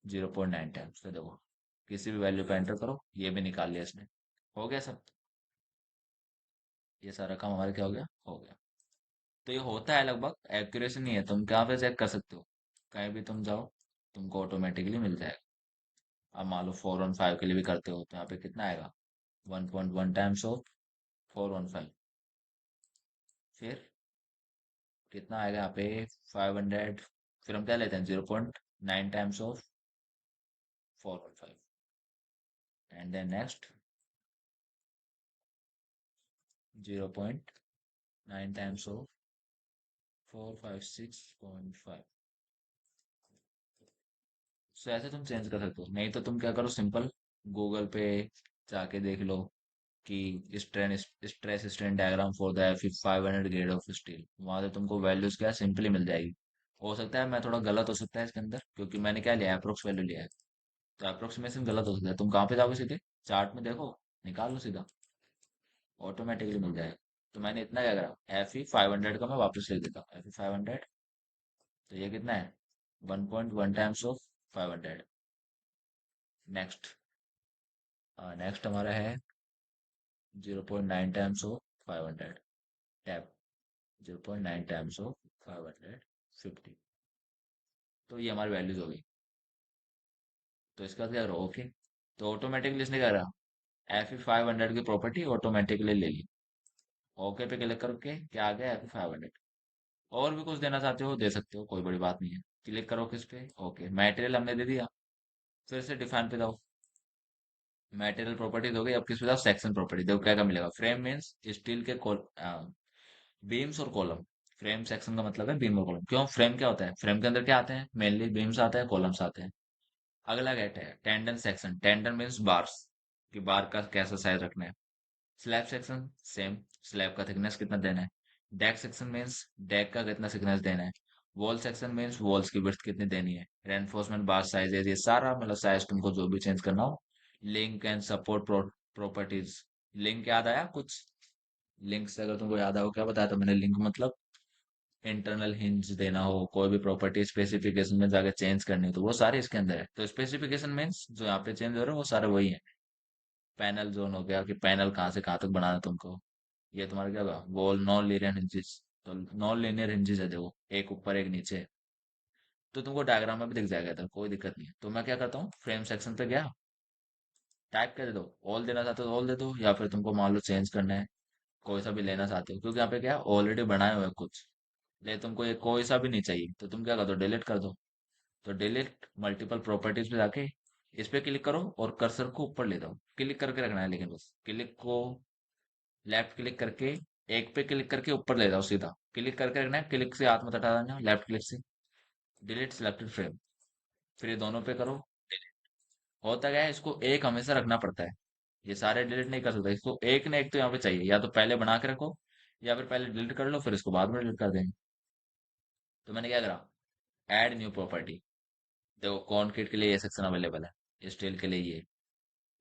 0.9 टाइम्स। तो देखो किसी भी वैल्यू का एंटर करो, ये भी निकाल लिया इसने। हो गया सब, ये सारा काम हमारा क्या हो गया। तो ये होता है लगभग, एक्यूरेसी नहीं है, तुम कहाँ पे चेक कर सकते हो, कहीं भी तुम जाओ, तुमको ऑटोमेटिकली मिल जाएगा। अब मान लो 415 के लिए भी करते हो, तो यहाँ पे कितना आएगा, 1.1 टाइम्स ऑफ 415। फिर कितना आएगा यहाँ पे, 500। फिर हम क्या लेते हैं, 0.9 times of 415। And then next 0.9 times of 456.5। So ऐसे तुम चेंज कर सकते हो, नहीं तो तुम क्या करो, सिंपल गूगल पे जाके देख लो कि stress strain diagram for the F 500 grade of steel, वहां से तुमको वैल्यूज क्या सिंपली मिल जाएगी। हो सकता है मैं थोड़ा गलत हो सकता है इसके अंदर, क्योंकि मैंने क्या लिया, अप्रोक्स वैल्यू लिया है, तो अप्रोक्सीमेशन गलत हो सकता है। तुम कहाँ पे जाओगे, सीधे चार्ट में देखो, निकाल लो सीधा, ऑटोमेटिकली मिल जाएगा। तो मैंने इतना क्या करा, एफ ई 500 का मैं वापस लिख देता हूँ, एफ ई 500। तो ये कितना है, 1.1 टाइम्स ऑफ 500। नेक्स्ट, नेक्स्ट हमारा है 0.9 times of 500 tap, 0.9 times of 550। तो ये हमारी वैल्यूज हो गई। तो इसका क्या करो, ओके। तो ऑटोमेटिकली इसने क्या करा, एफ 500 की प्रॉपर्टी ऑटोमेटिकली ले ली। ओके पे क्लिक करके क्या आ गया, एफ 500। और भी कुछ देना चाहते हो दे सकते हो, कोई बड़ी बात नहीं है। क्लिक करो किस पे, ओके, मटेरियल हमने दे दिया। फिर से डिफाइन पे जाओ, मटेरियल प्रॉपर्टीज हो गई। अब किस पे जाओ, सेक्शन प्रॉपर्टी, देखो क्या क्या मिलेगा। फ्रेम मीन्स स्टील के बीम्स और कॉलम। फ्रेम सेक्शन का मतलब है बीम और कॉलम। क्यों, फ्रेम क्या होता है, फ्रेम के अंदर क्या आते हैं, मेनली बीम्स आते हैं, कॉलम्स आते हैं। अगला गेट है tendon section, tendon means bars, कि बार का कैसा साइज रखना है। स्लैब सेक्शन सेम, स्लैब का थिकनेस कितना देना है। डेक सेक्शन मीन्स डेक का कितना थिकनेस देना है। वॉल सेक्शन मीन्स वॉल्स की विड्थ कितनी देनी है। रेनफोर्समेंट बार साइजेस, ये सारा मतलब साइज तुमको जो भी चेंज करना हो। Link and support properties, link याद आया कुछ, लिंक से अगर तुमको याद आओ, क्या बताया था मैंने, लिंक मतलब इंटरनल हिंज देना हो, कोई भी प्रॉपर्टी स्पेसिफिकेशन में जाकर चेंज करनी हो, तो वो सारे इसके अंदर है। तो स्पेसिफिकेशन मीन्स जो यहाँ पे चेंज हो रहा है वो सारे वही है। पैनल जोन हो गया, कि पैनल कहाँ से कहाँ तक बनाना है तुमको। ये तुम्हारा क्या होगा, वॉल नॉन लीनियर हिंजेस। तो नॉन लीनियर हिंजेस है देखो, एक ऊपर एक नीचे। तो तुमको डायग्राम में भी दिख जाएगा, तो कोई दिक्कत नहीं है। तो मैं क्या करता हूँ, फ्रेम सेक्शन पे गया, टाइप कर दो, ऑल देना चाहते हो ऑल दे दो, या फिर तुमको मान लो चेंज करना है, कोई सा भी लेना चाहते हो, क्योंकि यहाँ पे क्या ऑलरेडी बनाए हुए हैं कुछ, ले तुमको ये कोई सा भी नहीं चाहिए, तो तुम क्या कर दो, डिलीट कर दो। तो डिलीट मल्टीपल प्रॉपर्टीज पे जाके इस पे क्लिक करो और कर्सर को ऊपर ले जाओ, क्लिक करके रखना है, लेकिन बस क्लिक को लेफ्ट क्लिक करके, एक पे क्लिक करके ऊपर ले जाओ सीधा, क्लिक करके रखना है, क्लिक से हाथ मत हटा देना, लेफ्ट क्लिक से डिलीट सिलेक्टेड फ्रेम। फिर ये दोनों पे करो delete। होता क्या है, इसको एक हमेशा रखना पड़ता है, ये सारे डिलीट नहीं कर सकता, इसको एक ना एक तो यहाँ पे चाहिए, या तो पहले बना के रखो, या फिर पहले डिलीट कर लो, फिर इसको बाद में डिलीट कर देंगे। तो मैंने क्या करा, ऐड न्यू प्रॉपर्टी। देखो कॉन्क्रीट के लिए ये सेक्शन अवेलेबल है, स्टील के लिए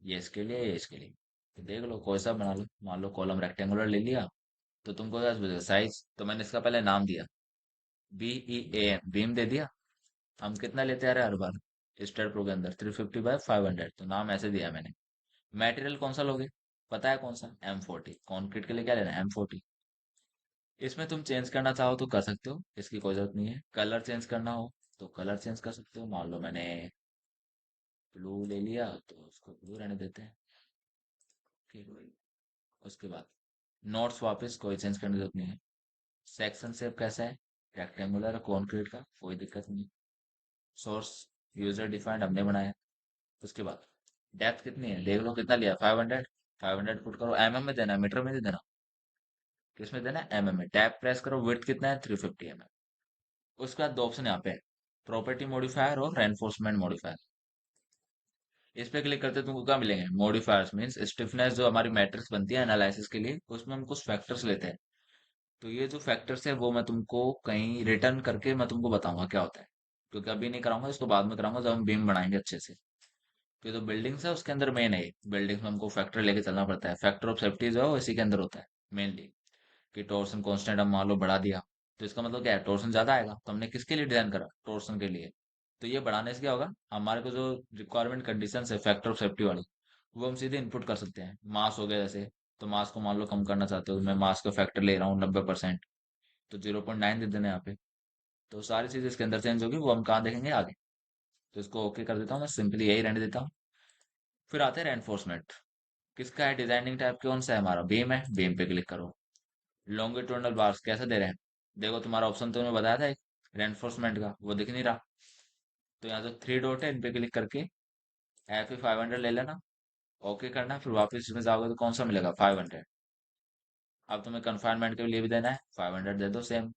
ये इसके लिए, ये इसके लिए। तो देख लो कोई सा बना लो, मान लो कॉलम रेक्टेंगुलर ले लिया। तो तुमको क्या बचेगा, साइज, तो मैंने इसका पहले नाम दिया, BEAM, बीम दे दिया। हम कितना लेते आ रहे हैं हर बार, स्टार प्रो के अंदर 350/500, तो नाम ऐसे दिया मैंने। मटेरियल कौन सा लोगे, पता है कौन सा, M40। कॉन्क्रीट के लिए क्या लेना है, M40। इसमें तुम चेंज करना चाहो तो कर सकते हो, इसकी कोई जरूरत नहीं है। कलर चेंज करना हो तो कलर चेंज कर सकते हो, मान लो मैंने ब्लू ले लिया, तो उसको ब्लू रहने देते हैं। ठीक है भाई। उसके बाद नोट्स वापस कोई चेंज करने की जरूरत नहीं है। सेक्शन शेप कैसा है, रेक्टेंगुलर कॉन्क्रीट का, कोई दिक्कत नहीं। सोर्स यूजर डिफाइंड हमने बनाया। उसके बाद डेप्थ कितनी है, देख लो कितना लिया, 500। 500 पुट करो, mm में देना है, मीटर में नहीं देना। किस में देना है, mm में। टैप प्रेस करो, विड्थ कितना है, 350 mm। उसके बाद दो ऑप्शन यहाँ पे है, प्रॉपर्टी मॉडिफायर और रेनफोर्समेंट मॉडिफायर। इस पे क्लिक करते तुमको क्या मिलेंगे? मॉडिफायर्स मींस स्टिफनेस, जो हमारी मैट्रिक्स बनती है एनालिसिस के लिए, उसमें हम कुछ फैक्टर्स लेते हैं। तो ये जो फैक्टर्स है वो मैं तुमको कहीं रिटर्न करके मैं तुमको बताऊंगा क्या होता है, क्योंकि अभी नहीं कराऊंगा, इसको बाद में कराऊंगा जब हम बीम बनाएंगे अच्छे से। तो ये जो बिल्डिंग्स है उसके अंदर मेन है, बिल्डिंग्स में हमको फैक्टर लेके चलना पड़ता है। फैक्टर ऑफ सेफ्टी जो है वो इसी के अंदर होता है मेनली, कि टोर्सन कांस्टेंट हम मान लो बढ़ा दिया, तो इसका मतलब क्या है? टोर्सन ज्यादा आएगा। तो हमने किसके लिए डिजाइन करा? टोर्सन के लिए। तो ये बढ़ाने से क्या होगा? हमारे को जो रिक्वायरमेंट कंडीशन है फैक्टर ऑफ सेफ्टी वाली, वो हम सीधे इनपुट कर सकते हैं। मास हो गया जैसे, तो मास को मान लो कम करना चाहते हो, मैं मास का फैक्टर ले रहा हूँ 90%, तो 0.9 दे देना यहाँ पे। तो सारी चीज इसके अंदर चेंज होगी, वो हम कहाँ देखेंगे आगे। तो इसको ओके कर देता हूँ, मैं सिंपली यही रहने देता हूँ। फिर आते हैं रेनफोर्समेंट। किसका है डिजाइनिंग टाइप? कौन सा है हमारा? बीम है, बीम पे क्लिक करो। लॉन्गिट्यूडनल बार्स कैसे दे रहे हैं? देखो तुम्हारा ऑप्शन तो मैं बताया था एक रेनफोर्समेंट का, वो दिख नहीं रहा। तो यहाँ जो थ्री डॉट है इन पे क्लिक करके एफ 500 ले लेना, ओके करना, फिर वापस इसमें जाओगे तो कौन सा मिलेगा? 500। अब तुम्हें कन्फाइनमेंट के लिए भी देना है, 500 दे दो सेम।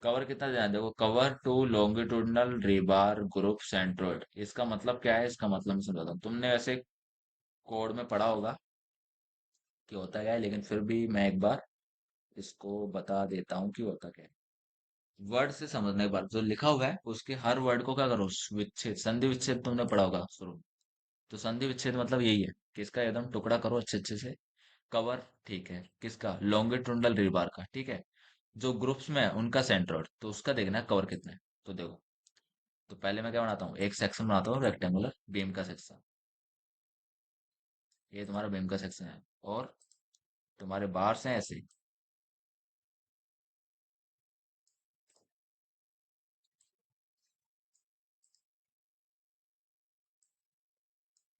कवर कितना देना है? देखो, cover to longitudinal rebar group centroid. इसका मतलब क्या है? इसका मतलब मैं समझाता हूँ, तुमने ऐसे कोड में पढ़ा होगा कि होता क्या है, लेकिन फिर भी मैं एक बार इसको बता देता हूँ कि होता क्या है। वर्ड से समझने के बाद जो लिखा हुआ है उसके हर वर्ड को क्या करो? विच्छेद, संधि विच्छेद तुमने पढ़ा होगा शुरू। तो संधि विच्छेद मतलब यही है कि इसका एकदम टुकड़ा करो अच्छे अच्छे से। कवर, ठीक है, किसका? लॉन्गिट्यूडनल रिबार का, ठीक है। जो ग्रुप्स में है उनका सेंट्रोइड, तो उसका देखना है कवर कितना है। तो देखो, तो पहले मैं क्या बनाता हूँ? एक सेक्शन बनाता हूँ रेक्टेंगुलर बीम का सेक्शन। ये तुम्हारा बीम का सेक्शन है, और तुम्हारे बार्स हैं ऐसे।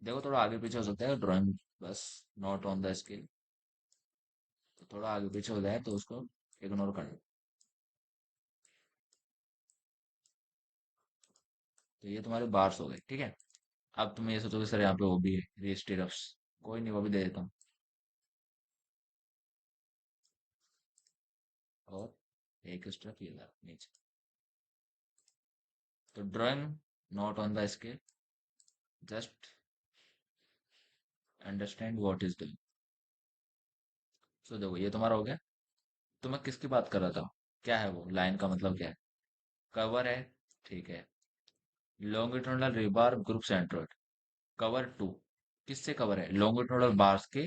देखो थोड़ा आगे पीछे हो सकता है ड्राइंग, बस नॉट ऑन द स्केल। तो थोड़ा आगे पीछे हो जाए तो उसको इग्नोर कर दो। तो ये तुम्हारे बार्स हो गए, ठीक है। अब तुम ये सोचोगे सर यहाँ पे वो भी है रीस्टिरप्स, कोई नहीं, वो भी दे देता हूँ। और एक स्टेप ये ला नीचे। तो drawing not on the scale, just understand what is doing. So देखो ये तुम्हारा हो गया। तो मैं किसकी बात कर रहा था? क्या है वो लाइन का मतलब क्या है? कवर है, ठीक है। Longitudinal rebar group centroid, cover to. किससे कवर है? लॉन्गिट्यूडनल बार्स के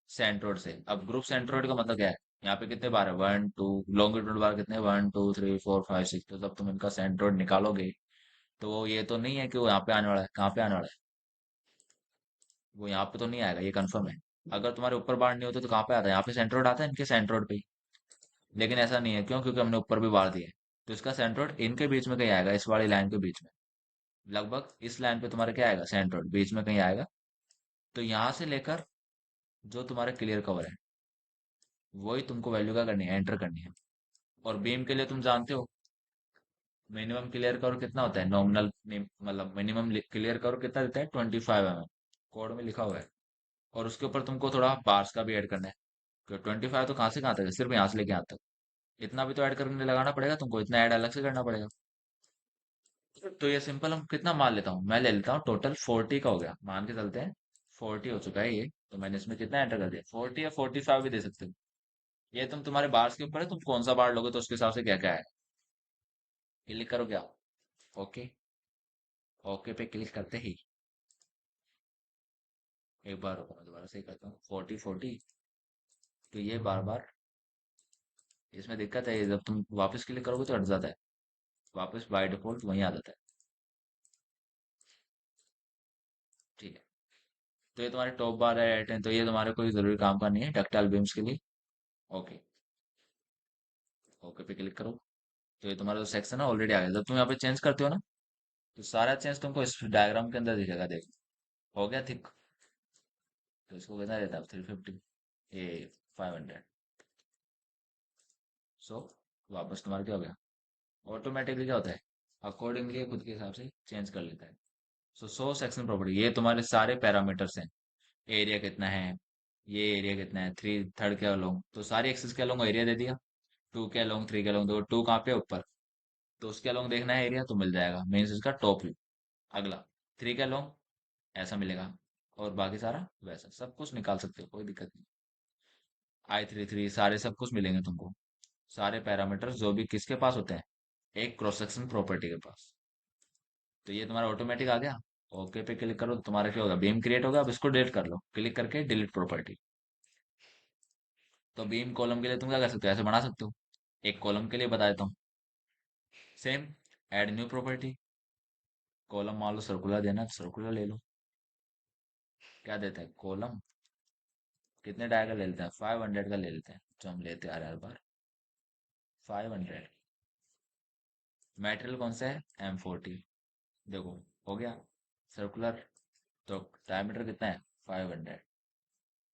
सेंट्रोइड से। अब ग्रुप सेंट्रोइड का मतलब क्या है? यहाँ पे कितने बार है? One two. लॉन्गिट्यूडनल बार कितने? One two three four five six. तो जब तुम इनका सेंट्रोइड निकालोगे तो वो ये तो नहीं है कि वो यहाँ पे आने वाला है। कहाँ पे आने वाला है? वो यहाँ पे तो नहीं आएगा, ये कंफर्म है। अगर तुम्हारे ऊपर बार नहीं होते तो कहाँ पे आता है? यहाँ पे सेंट्रोइड आता है, इनके सेंट्रोइड पे ही। लेकिन ऐसा नहीं है, क्यों? क्योंकि हमने ऊपर भी बार दिए। तो इसका सेंट्रोइड इनके बीच में कहीं आएगा, इस वाली लाइन के बीच में। लगभग इस लाइन पे तुम्हारे क्या आएगा? सेंट्रोइड बीच में कहीं आएगा। तो यहाँ से लेकर जो तुम्हारा क्लियर कवर है, वही तुमको वैल्यू क्या करनी है? एंटर करनी है। और बीम के लिए तुम जानते हो मिनिमम क्लियर कवर कितना होता है? नॉमिनल, मतलब मिनिमम क्लियर कवर कितना देता है? 25 mm, कोड में लिखा हुआ है। और उसके ऊपर तुमको थोड़ा बार्स का भी ऐड करना है। तो 25 तो कहाँ से कहाँ तक है? सिर्फ यहाँ से लेके यहाँ तक। इतना भी तो ऐड करने लगाना पड़ेगा तुमको, इतना ऐड अलग से करना पड़ेगा। तो ये सिंपल, हम कितना मान लेता हूँ? मैं ले लेता हूँ टोटल 40 का हो गया, मान के चलते हैं। 40 हो चुका है ये। तो मैंने इसमें कितना एंटर कर दिया? 40 या 45 भी दे सकते हो। ये तुम्हारे बार्स के ऊपर है, तुम कौन सा बार लोगे तो उसके हिसाब से क्या क्या है। क्लिक करो क्या? ओके। ओके पे क्लिक करते ही एक बार रुको, मैं दोबारा सही करता हूँ। 40 40। तो ये बार बार इसमें दिक्कत है, ये जब तुम वापस क्लिक करोगे तो हट जाता है। वापस बाय डिफॉल्ट वहीं आ जाता है, ठीक है। तो ये तुम्हारे टॉप बार है एट है, तो ये तुम्हारे कोई जरूरी काम का नहीं है डक्टाइल बीम्स के लिए। ओके। ओके पे क्लिक करो। तो ये तुम्हारा जो सेक्शन है ऑलरेडी आ गया। जब तुम यहाँ पे चेंज करते हो ना, तो सारा चेंज तुमको इस डायग्राम के अंदर दिखेगा, देखो। हो गया थिक। तो इसको कितना देता है? 350, ये 500। सो वापस तुम्हारा क्या हो गया? ऑटोमेटिकली क्या होता है? अकॉर्डिंगली खुद के हिसाब से चेंज कर लेता है। सो सेक्शन प्रॉपर्टी, ये तुम्हारे सारे पैरामीटर्स हैं। एरिया कितना है, ये एरिया कितना है, थ्री थर्ड के अलोंग, तो सारी एक्सिस के अलोंग एरिया दे दिया। टू के अलोंग, थ्री के अलोंग, देखो टू कहाँ पे? ऊपर। तो उसके अलोंग देखना है एरिया, तो मिल जाएगा, मीन्स इसका टॉप व्यू। अगला, थ्री के अलोंग, ऐसा मिलेगा। और बाकी सारा वैसा सब कुछ निकाल सकते हो, कोई दिक्कत नहीं। I33 सारे सब कुछ मिलेंगे तुमको। सारे पैरामीटर्स जो भी किसके पास होते हैं, एक क्रॉस सेक्शन प्रॉपर्टी के पास। तो ये तुम्हारा ऑटोमेटिक आ गया। ओके पे क्लिक करो तो तुम्हारा क्या होगा, बीम क्रिएट होगा। अब इसको डिलीट कर लो, क्लिक करके डिलीट प्रॉपर्टी। तो बीम कॉलम के लिए तुम क्या कर सकते हो, ऐसे बना सकते हो। एक कॉलम के लिए बता देता हूँ। Same, add new property. Column मान लो सर्कुलर देना, सर्कुलर ले लो। क्या देता है कॉलम, कितने डाय का ले लेते हैं, 500 का ले लेते हैं, जो हम लेते हैं हर बार 500। मेटेरियल कौन सा है, M40। देखो, हो गया सर्कुलर। तो डायमीटर कितना है, 500।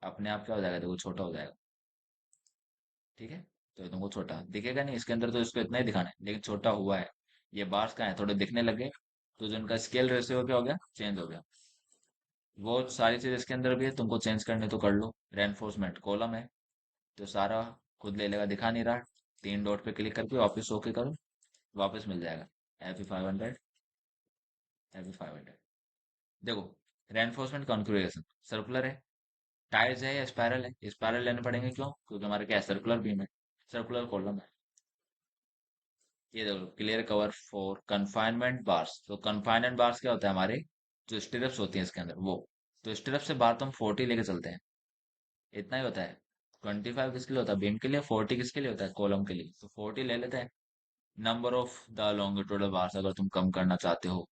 अपने आप क्या हो जाएगा, देखो छोटा हो जाएगा। ठीक है। तो ये तुमको छोटा दिखेगा नहीं इसके अंदर, तो इसको इतना ही दिखाना है, लेकिन छोटा हुआ है। ये बार्स का है, थोड़े दिखने लगे। तो जो इनका स्केल रेशियो क्या हो गया, चेंज हो गया। वो सारी चीज इसके अंदर भी है, तुमको चेंज करने तो कर लो। रेनफोर्समेंट कॉलम है, तो सारा खुद ले लेगा, दिखा नहीं रहा। 3 डॉट पे क्लिक करके वापस ओके करो, वापस मिल जाएगा। FE500, FE500। देखो, रेनफोर्समेंट कॉन्फ़िगरेशन सर्कुलर है, टाइल्स है या स्पायरल है, स्पायरल लेने पड़ेंगे क्यों, क्योंकि हमारे क्या है, सर्कुलर बीम है, सर्कुलर कॉलम है। ये देखो, clear cover for confinement bars. तो कन्फाइनमेंट बार्स क्या होता है, हमारे जो स्टिरप्स होती हैं इसके अंदर वो। तो स्टिरप से बाहर तो हम 40 लेके चलते हैं, इतना ही होता है। 25 किसके लिए होता है, बीम के लिए। 40 किसके लिए होता है, कॉलम के लिए। तो 40 ले लेते हैं। Number of the longitudinal bars अगर तुम कम करना चाहते हो,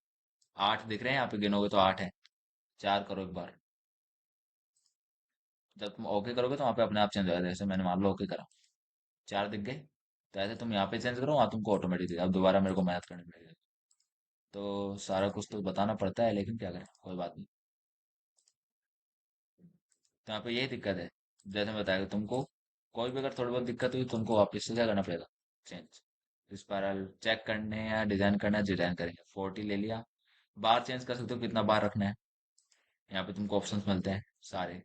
8 दिख रहे हैं यहाँ पे, गिनोगे तो 8 है। 4 करो एक बार। जब तुम ओके करोगे तो वहाँ पे अपने आप चेंज हो जाएगा, जैसे मैंने मान लो ओके करा, 4 दिख गए। तो ऐसे तुम यहाँ पे चेंज करो, वहाँ तुमको ऑटोमेटिक, अब दोबारा मेरे को मैथ करनी पड़ेगी। तो सारा कुछ तो बताना पड़ता है, लेकिन क्या करें, कोई बात नहीं। तो यहाँ पे यही दिक्कत है, जैसे मैं बताया तुमको। कोई भी अगर थोड़ी बहुत दिक्कत हुई, तुमको वापस से क्या करना पड़ेगा, चेंज। स्पाइरल चेक करने या डिजाइन करना है, डिजाइन करेंगे। 40 ले लिया। बार चेंज कर सकते हो, कितना बार रखना है। यहाँ पे तुमको ऑप्शंस मिलते हैं सारे।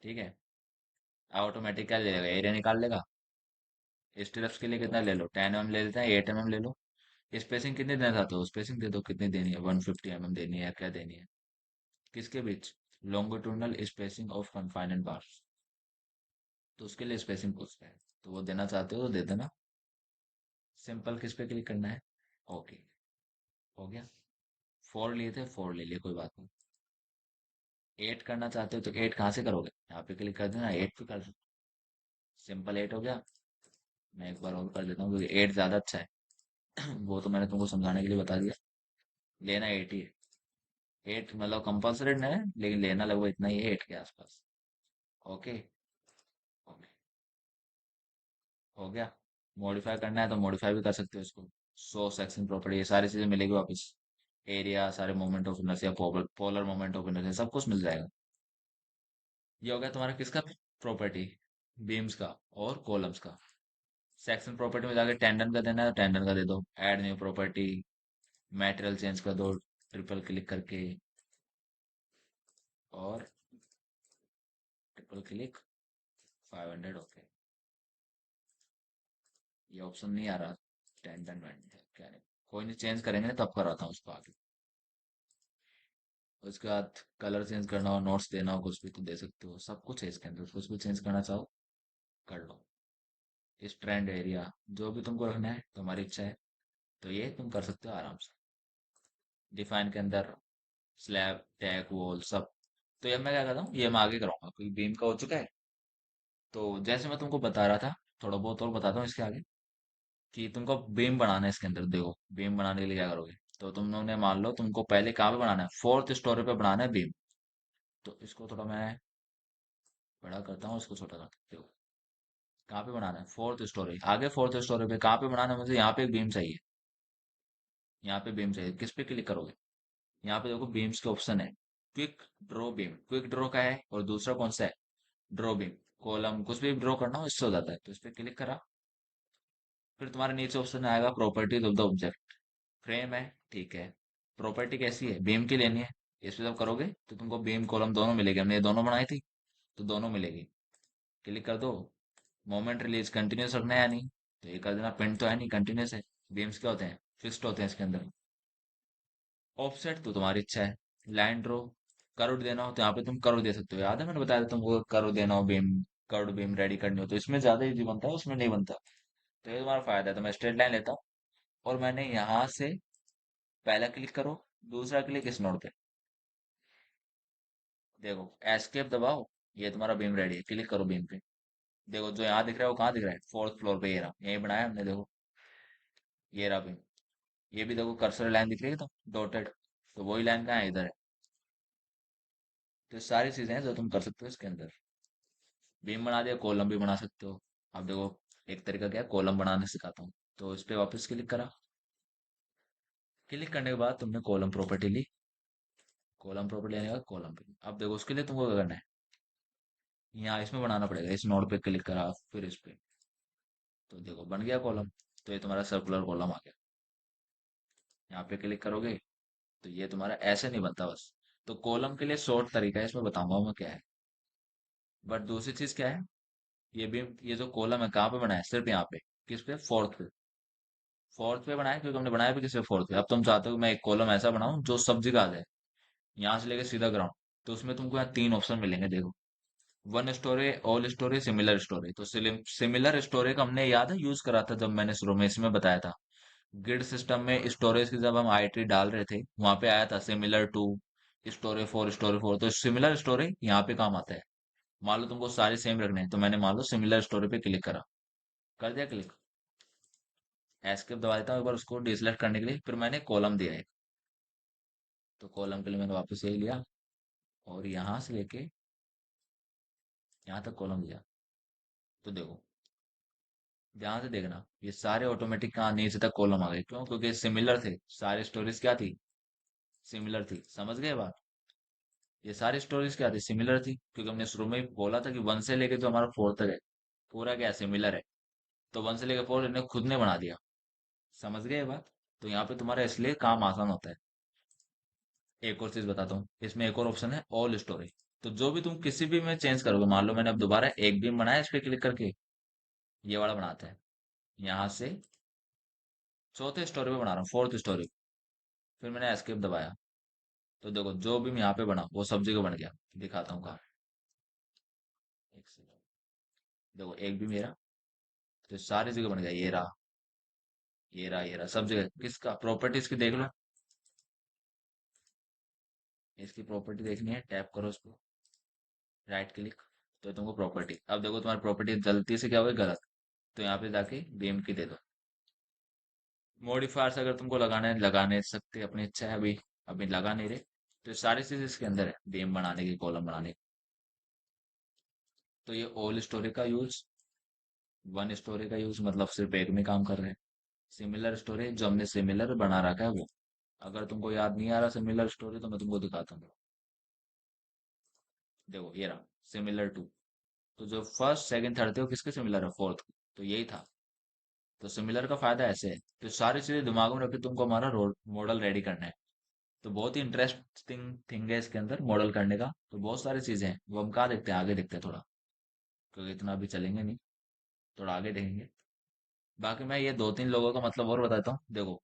ठीक है। ऑटोमेटिक क्या ले लेगा, एरिया निकाल लेगा। स्टेप्स के लिए कितना ले लो, 10 mm ले लेते हैं, 8 mm ले लो। स्पेसिंग कितनी देना चाहते हो, स्पेसिंग दे दो, कितनी देनी है, 150 mm देनी है, क्या देनी है, किसके बीच, लॉन्गिट्यूडनल स्पेसिंग ऑफ कन्फाइनेंट बार्स। तो उसके लिए स्पेसिंग पूछता है, तो वो देना चाहते हो तो दे देना। सिंपल, किस पे क्लिक करना है, ओके, हो गया। 4 लिए थे, 4 ले लिए, कोई बात नहीं। 8 करना चाहते हो तो 8 कहाँ से करोगे, यहाँ पे क्लिक कर देना, 8 पे कर। सिंपल 8 हो गया। मैं एक बार और कर देता हूँ, क्योंकि 8 ज्यादा अच्छा है। वो तो मैंने तुमको समझाने के लिए बता दिया। लेना 8 ही है। 8 मतलब कंपल्सरी नहीं है, लेकिन लेना लगभग इतना ही है, 8 के आसपास। ओके। ओके, हो गया। मॉडिफाई करना है तो मॉडिफाई भी कर सकते हो इसको। सो सेक्शन प्रॉपर्टी, ये सारी चीजें मिलेगी वापस। एरिया, सारे moment of inertia, polar moment of inertia, सब कुछ मिल जाएगा। ये हो गया तुम्हारा किसका, प्रॉपर्टी, बीम्स का और कॉलम्स का। सेक्शन प्रॉपर्टी में जाके टेंडन का देना है, टेंडन का दे दो। Add new property, material change कर दो, ट्रिपल क्लिक करके। और ट्रिपल क्लिक, 500, ओके। ये ऑप्शन नहीं आ रहा, टेंडन वेंडन क्या नहीं। कोई नहीं, चेंज करेंगे ना तब कराता हूँ उसको आगे। उसके बाद कलर चेंज करना हो, नोट्स देना हो, कुछ भी तो दे सकते हो, सब कुछ है इसके अंदर, कुछ भी चेंज करना चाहो कर लो। स्ट्रैंड एरिया, जो भी तुमको रखना है, तुम्हारी इच्छा है, तो ये तुम कर सकते हो आराम से। डिफाइन के अंदर स्लैब, टैग, वॉल, सब। तो ये मैं क्या करता हूँ, ये मैं आगे करूंगा, क्योंकि बीम का हो चुका है। तो जैसे मैं तुमको बता रहा था, थोड़ा बहुत और बताता हूँ इसके आगे। कि तुमको बीम बनाना है इसके अंदर, देखो बीम बनाने के लिए क्या करोगे। तो तुमने मान लो तुमको पहले कहाँ पे बनाना है, 4th स्टोरी पे बनाना है बीम। तो इसको थोड़ा मैं बड़ा करता हूँ, इसको छोटा करता हूँ। कहाँ पे बनाना है, 4th स्टोरी, आगे 4th स्टोरी पे कहाँ पे बनाना है, मुझे यहाँ पे एक बीम चाहिए। यहाँ पे बीम चाहिए, किस पे क्लिक करोगे, यहाँ पे देखो बीम्स के ऑप्शन है। Quick draw beam, quick draw का है, और दूसरा कौन सा है, ड्रॉ बीम। कॉलम कुछ भी ड्रॉ करना हो इससे हो जाता है, तो इस पे क्लिक करा। फिर तुम्हारे नीचे ऑप्शन आएगा properties of the object. Frame है, ठीक है। प्रॉपर्टी कैसी है, बीम की लेनी है। इस पे जब करोगे तो तुमको बीम कॉलम दोनों मिलेगी, हमने ये दोनों बनाई थी, तो दोनों मिलेगी। क्लिक कर दो। मोमेंट रिलीज कंटिन्यूस रखना है या नहीं, तो ये कर देना, पिन तो है नहीं, कंटिन्यूस है। बीम्स क्या होते हैं, फिक्स्ड होते हैं इसके अंदर। ऑफसेट तो तुम्हारी इच्छा है। लाइन ड्रॉ, कर्व देना हो तो यहाँ पे तुम कर्व दे सकते हो। याद है मैंने बताया था तुमको, कर्व देना हो बीम, कर्व बीम रेडी करनी हो तो इसमें ज्यादा इजी बनता है, उसमें नहीं बनता। तो ये तुम्हारा फायदा है। तो मैं स्ट्रेट लाइन लेता हूँ और मैंने यहाँ से पहला क्लिक करो, दूसरा क्लिक इस नोड पे, देखो एस्केप दबाओ, ये तुम्हारा बीम रेडी है। क्लिक करो बीम पे, देखो जो यहाँ दिख रहा है वो कहाँ दिख रहा है, फोर्थ फ्लोर पे। ये रहा, यही बनाया हमने, देखो ये रहा बीम। ये भी देखो कर्सर लाइन दिख रही है तो डॉटेड, तो वही लाइन कहाँ है, इधर है। तो ये सारी चीजें हैं जो तुम कर सकते हो इसके अंदर। बीम बना दिया, कॉलम भी बना सकते हो। अब देखो एक तरीका क्या है, कॉलम बनाने सिखाता हूँ। तो इस पे वापस क्लिक करा, क्लिक करने के बाद तुमने कॉलम प्रॉपर्टी ली, कॉलम प्रॉपर्टी लेने के बाद कॉलम पे। अब देखो उसके लिए तुमको क्या करना है, यहाँ इसमें बनाना पड़ेगा। इस नोड पे क्लिक करा, फिर इस पे, तो देखो बन गया कॉलम। तो ये तुम्हारा सर्कुलर कॉलम आ गया। यहाँ पे क्लिक करोगे तो ये तुम्हारा ऐसे नहीं बनता बस। तो कॉलम के लिए शॉर्ट तरीका है, इसमें बताऊंगा मैं क्या है। बट दूसरी चीज क्या है, ये भी, ये जो कॉलम है कहाँ पे बनाया है? सिर्फ यहाँ पे। किस पे? फोर्थ पे। फोर्थ पे बनाया क्योंकि हमने बनाया भी किस पे, फोर्थ पे। अब तुम चाहते हो कि मैं एक कॉलम ऐसा बनाऊं जो सब जगह आ जाए, यहाँ से लेके सीधा ग्राउंड। तो उसमें तुमको यहाँ तीन ऑप्शन मिलेंगे, देखो। One story, all story, similar story. तो सिमिलर स्टोरी का हमने, याद है, यूज करा था जब मैंने शुरू में इसमें बताया था। ग्रिड सिस्टम में स्टोरेज की जब हम आईटी डाल रहे थे, वहां पे आया था similar to storey four, storey four. तो सिमिलर स्टोरी यहाँ पे काम आता है। मान लो तुमको सारे सेम रखने हैं, तो मैंने मान लो सिमिलर स्टोरी पे क्लिक करा, कर दिया क्लिक, एस्केप दबा देता हूँ एक बार उसको डिसलेक्ट करने के लिए। फिर मैंने कॉलम दिया है, तो कॉलम के लिए मैंने वापस यही लिया और यहाँ से लेके यहाँ तक कॉलम दिया। तो देखो ध्यान से देखना, ये सारे ऑटोमेटिक कहाँ नीचे तक कॉलम आ गए। क्यों? क्योंकि सिमिलर थे, सारी स्टोरीज क्या थी, सिमिलर थी। समझ गए बात? ये सारी स्टोरीज क्या थी, सिमिलर थी। क्योंकि हमने शुरू में ही बोला था कि वन से लेके जो हमारा फोर तक है, पूरा क्या सिमिलर है। तो वन से लेके फोर इन्हें खुद ने बना दिया। समझ गए ये बात? तो यहाँ पे तुम्हारा इसलिए काम आसान होता है। एक और चीज बताता हूँ, इसमें एक और ऑप्शन है, ऑल स्टोरी। तो जो भी तुम किसी भी में चेंज करोगे, मान लो मैंने अब दोबारा एक बीम बनाया, इस पे क्लिक करके ये वाला बनाते हैं, यहाँ से चौथे स्टोरी पे बना रहा हूँ, फोर्थ स्टोरी। फिर मैंने एस्केप दबाया, तो देखो जो भी मैं यहाँ पे बना वो सब जगह बन गया। दिखाता हूँ कहाँ, एक सेकंड। देखो एक भी मेरा, तो सारी जगह बन गया। ये रहा, ये रहा, ये रहा, सब जगह। किसका? प्रॉपर्टीज की देख लो, इसकी प्रॉपर्टी देखनी है, टैप करो उस पर, राइट क्लिक, तो तुमको प्रॉपर्टी। अब देखो तुम्हारी प्रॉपर्टी गलती से क्या हुई, गलत। तो यहाँ पे जाके बीम की दे दो। मॉडिफायर्स अगर तुमको लगाना है लगाने सकते, अपनी इच्छा है। अभी अभी लगा नहीं रहे। तो ये सारी चीज इसके अंदर है, बीम बनाने की, कॉलम बनाने की। तो ये ऑल स्टोरी का यूज, वन स्टोरी का यूज मतलब सिर्फ एक में काम कर रहे हैं। सिमिलर स्टोरी जो हमने सिमिलर बना रखा है वो। अगर तुमको याद नहीं आ रहा सिमिलर स्टोरी, तो मैं तुमको दिखाता हूँ। देखो ये रहा सिमिलर टू। तो जो फर्स्ट सेकंड थर्ड थे वो किसके सिमिलर है, फोर्थ। तो यही था। तो सिमिलर का फायदा ऐसे है। तो सारी चीजें दिमाग में रख के तुमको हमारा रोड मॉडल रेडी करना है। तो बहुत ही इंटरेस्टिंग थिंग है इसके अंदर मॉडल करने का। तो बहुत सारी चीजें हैं, वो हम कहाँ देखते हैं, आगे देखते हैं थोड़ा, क्योंकि इतना अभी चलेंगे नहीं, थोड़ा आगे देखेंगे। बाकी मैं ये दो तीन लोगों का मतलब और बताता हूँ, देखो।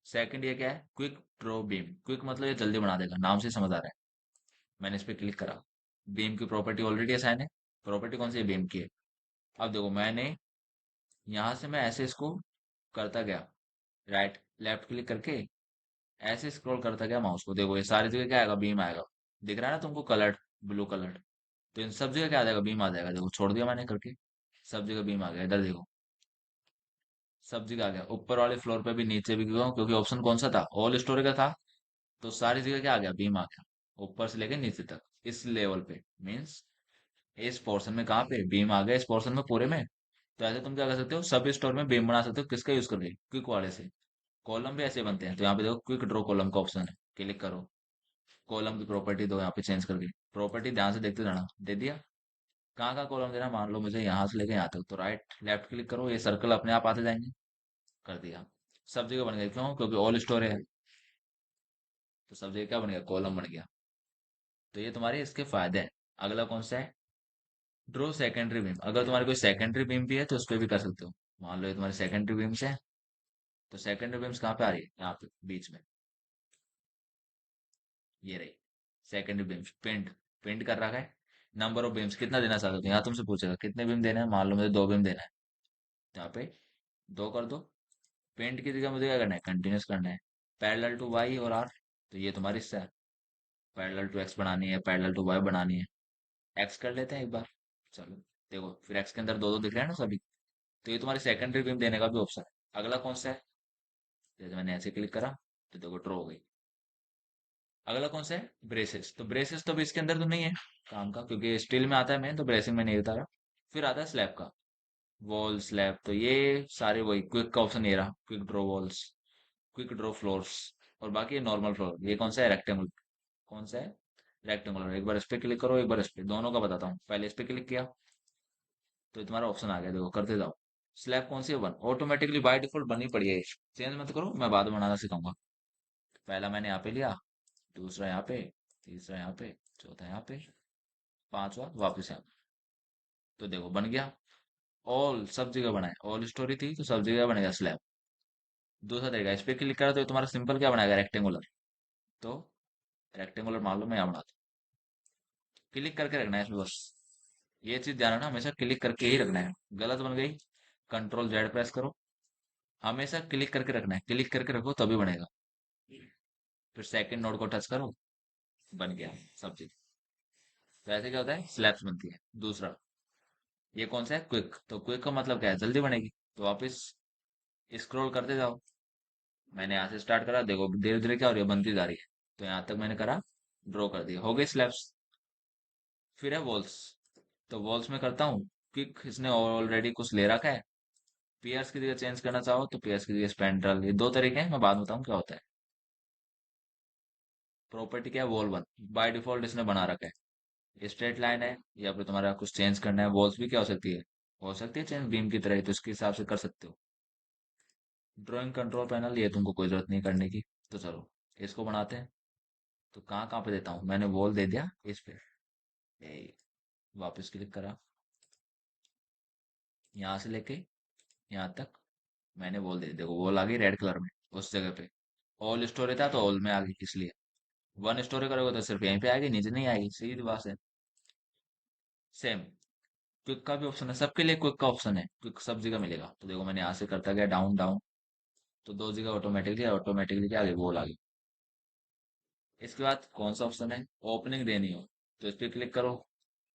सेकंड ये क्या है, क्विक ड्रॉ बीम। क्विक मतलब ये जल्दी बना देगा, नाम से समझ आ रहा है। मैंने इस पे क्लिक करा, बीम की प्रॉपर्टी ऑलरेडी असाइन है। प्रॉपर्टी कौन सी है, बीम की है। अब देखो मैंने यहाँ से मैं ऐसे इसको करता गया, राइट लेफ्ट क्लिक करके ऐसे स्क्रॉल करता गया माउस को। देखो ये सारी जगह क्या आएगा, बीम आएगा। दिख रहा है ना तुमको, कलर्ड, ब्लू कलर। तो इन सब जगह क्या आ जाएगा, बीम आ जाएगा। देखो छोड़ दिया मैंने करके, सब जगह बीम आ गया। इधर देखो सब जगह आ गया, ऊपर वाले फ्लोर पे भी, नीचे भी। क्यों? क्योंकि ऑप्शन कौन सा था, ऑल स्टोरी का था। तो सारी जगह क्या आ गया, बीम आ गया, ऊपर से लेके नीचे तक। इस लेवल पे मीन्स इस पोर्शन में, कहाँ पे बीम आ गया, इस पोर्शन में पूरे में। तो ऐसे तुम क्या कर सकते हो, सब स्टोर में बीम बना सकते हो। किसका यूज करके, क्विक वाले से। कॉलम भी ऐसे बनते हैं। तो यहाँ पे देखो क्विक ड्रॉ कॉलम का ऑप्शन है, क्लिक करो, कॉलम की प्रॉपर्टी दो यहाँ पे चेंज करके। प्रॉपर्टी ध्यान से देखते जाना, दे दिया। कहाँ का कॉलम देना, मान लो मुझे यहाँ से लेके यहाँ तक, तो राइट लेफ्ट क्लिक करो, ये सर्कल अपने आप आते जाएंगे। कर दिया, सब जगह बन गया। क्यों? क्योंकि ऑल स्टोर है। तो सब जगह क्या बन गया, कॉलम बन गया। तो ये तुम्हारे इसके फायदे हैं। अगला कौन सा है, ड्रॉ सेकेंडरी बीम। अगर तुम्हारे कोई सेकेंडरी बीम भी है तो उस पर भी कर सकते हो। मान लो ये तुम्हारे सेकेंडरी बीम्स है, तो सेकेंडरी बीम्स कहाँ पे आ रही है, यहाँ पे बीच में। ये रही सेकेंडरी बीम्स। पेंट पेंट कर रखा है। नंबर ऑफ बीम्स कितना देना चाहते हो, तो यहाँ तुमसे पूछेगा कितने बीम देना है। मान लो मुझे 2 बीम देना है, तो यहाँ पे 2 कर दो। पेंट की जगह मुझे क्या करना है, कंटिन्यूस करना है। पैरेलल टू वाई और आर, तो ये तुम्हारी हिस्सा है। पैरेलल टू एक्स बनानी है, पैरेलल टू वाई बनानी है। एक्स कर लेते हैं एक बार। चलो देखो, फिर एक्स के अंदर दो दो दिख रहे हैं ना सभी। तो ये तुम्हारी सेकेंडरी बीम देने का भी ऑप्शन है। अगला कौन सा है, जैसे मैंने ऐसे क्लिक करा तो देखो ड्रॉ हो गई। अगला कौन सा है, ब्रेसेस। तो ब्रेसेस तो अभी इसके अंदर तो नहीं है काम का, क्योंकि स्टील में आता है मेन, तो ब्रेसिंग में नहीं उतारा। फिर आता है स्लैब का, वॉल स्लैब। तो ये सारे वही क्विक का ऑप्शन, ये रहा quick draw walls, quick draw floors. और बाकी नॉर्मल फ्लोर। ये कौन सा है, रेक्टेंगल। कौन सा है, रेक्टेंगुलर। एक बार इस पे क्लिक करो, एक बार इस पे, दोनों का बताता हूँ। पहले इस पे क्लिक किया तो ये तुम्हारा ऑप्शन आ गया, देखो करते जाओ। स्लैब कौन सी है, 1। ऑटोमेटिकली बाय डिफॉल्ट बनी पड़ी है, चेंज मत करो, मैं बाद में बनाना सिखाऊंगा। पहला मैंने यहाँ पे लिया, दूसरा यहाँ पे, तीसरा यहाँ पे, चौथा यहाँ पे, पांचवा वापस यहाँ पे। तो देखो बन गया। ऑल सब जगह बनाए, ऑल स्टोरी थी तो सब जगह बनेगा स्लैब। दूसरा तरीका, इस पे क्लिक करा तो ये तुम्हारा सिंपल क्या बनाएगा, रेक्टेंगुलर। तो रेक्टेंगुलर मान लो मैं यहाँ बनाता हूँ। क्लिक करके रखना है इसमें बस। ये चीज ध्यान रखना, हमेशा क्लिक करके ही रखना है। गलत बन गई, कंट्रोल जेड प्रेस करो। हमेशा क्लिक करके रखना है, क्लिक करके रखो तभी बनेगा। फिर सेकंड नोड को टच करो, बन गया सब चीज। तो ऐसे क्या होता है, स्लैब्स बनती है। दूसरा, ये कौन सा है, क्विक। तो क्विक का मतलब क्या है, जल्दी बनेगी। तो वापस स्क्रॉल करते जाओ। मैंने यहाँ से स्टार्ट करा, देखो धीरे धीरे क्या हो रही है, बनती जा रही है। तो यहाँ तक मैंने करा, ड्रॉ कर दिया, हो गई स्लैब्स। फिर है वॉल्स। तो वॉल्स में करता हूँ क्विक, इसने ऑलरेडी कुछ ले रखा है। पीएस की जगह चेंज करना चाहो तो पीएस की जगह स्पेंड्रल, ये दो तरीके हैं, मैं बाद में बताऊँ क्या होता है। प्रॉपर्टी क्या है, वॉल 1। बाय डिफॉल्ट इसने बना रखा है, स्ट्रेट लाइन है। या फिर तुम्हारा कुछ चेंज करना है, वॉल्स भी क्या हो सकती है चेंज बीम की तरह ही, तो इसके हिसाब से कर सकते हो। ड्राइंग कंट्रोल पैनल, ये तुमको कोई जरूरत नहीं करने की। तो चलो इसको बनाते हैं। तो कहाँ कहाँ पे देता हूँ, मैंने वॉल दे दिया इस पे। ए, वापस क्लिक करा, यहाँ से लेके यहाँ तक मैंने वॉल दे दी। देखो वॉल आ गई रेड कलर में उस जगह पे। ऑल स्टोरी था तो ऑल में आ गई, इसलिए। वन स्टोरी करोगे तो सिर्फ यहीं पे आएगी, नीचे नहीं आएगी, सीधी बात है। सेम, क्विक का भी ऑप्शन है, सबके लिए क्विक का ऑप्शन है, क्विक सब जगह मिलेगा। तो देखो मैंने यहाँ से करता गया डाउन डाउन, तो दो जगह ऑटोमेटिकली ऑटोमेटिकली क्या आ गई, वॉल आ गई। इसके बाद कौन सा ऑप्शन है, ओपनिंग देनी हो, तो इस पे क्लिक करो।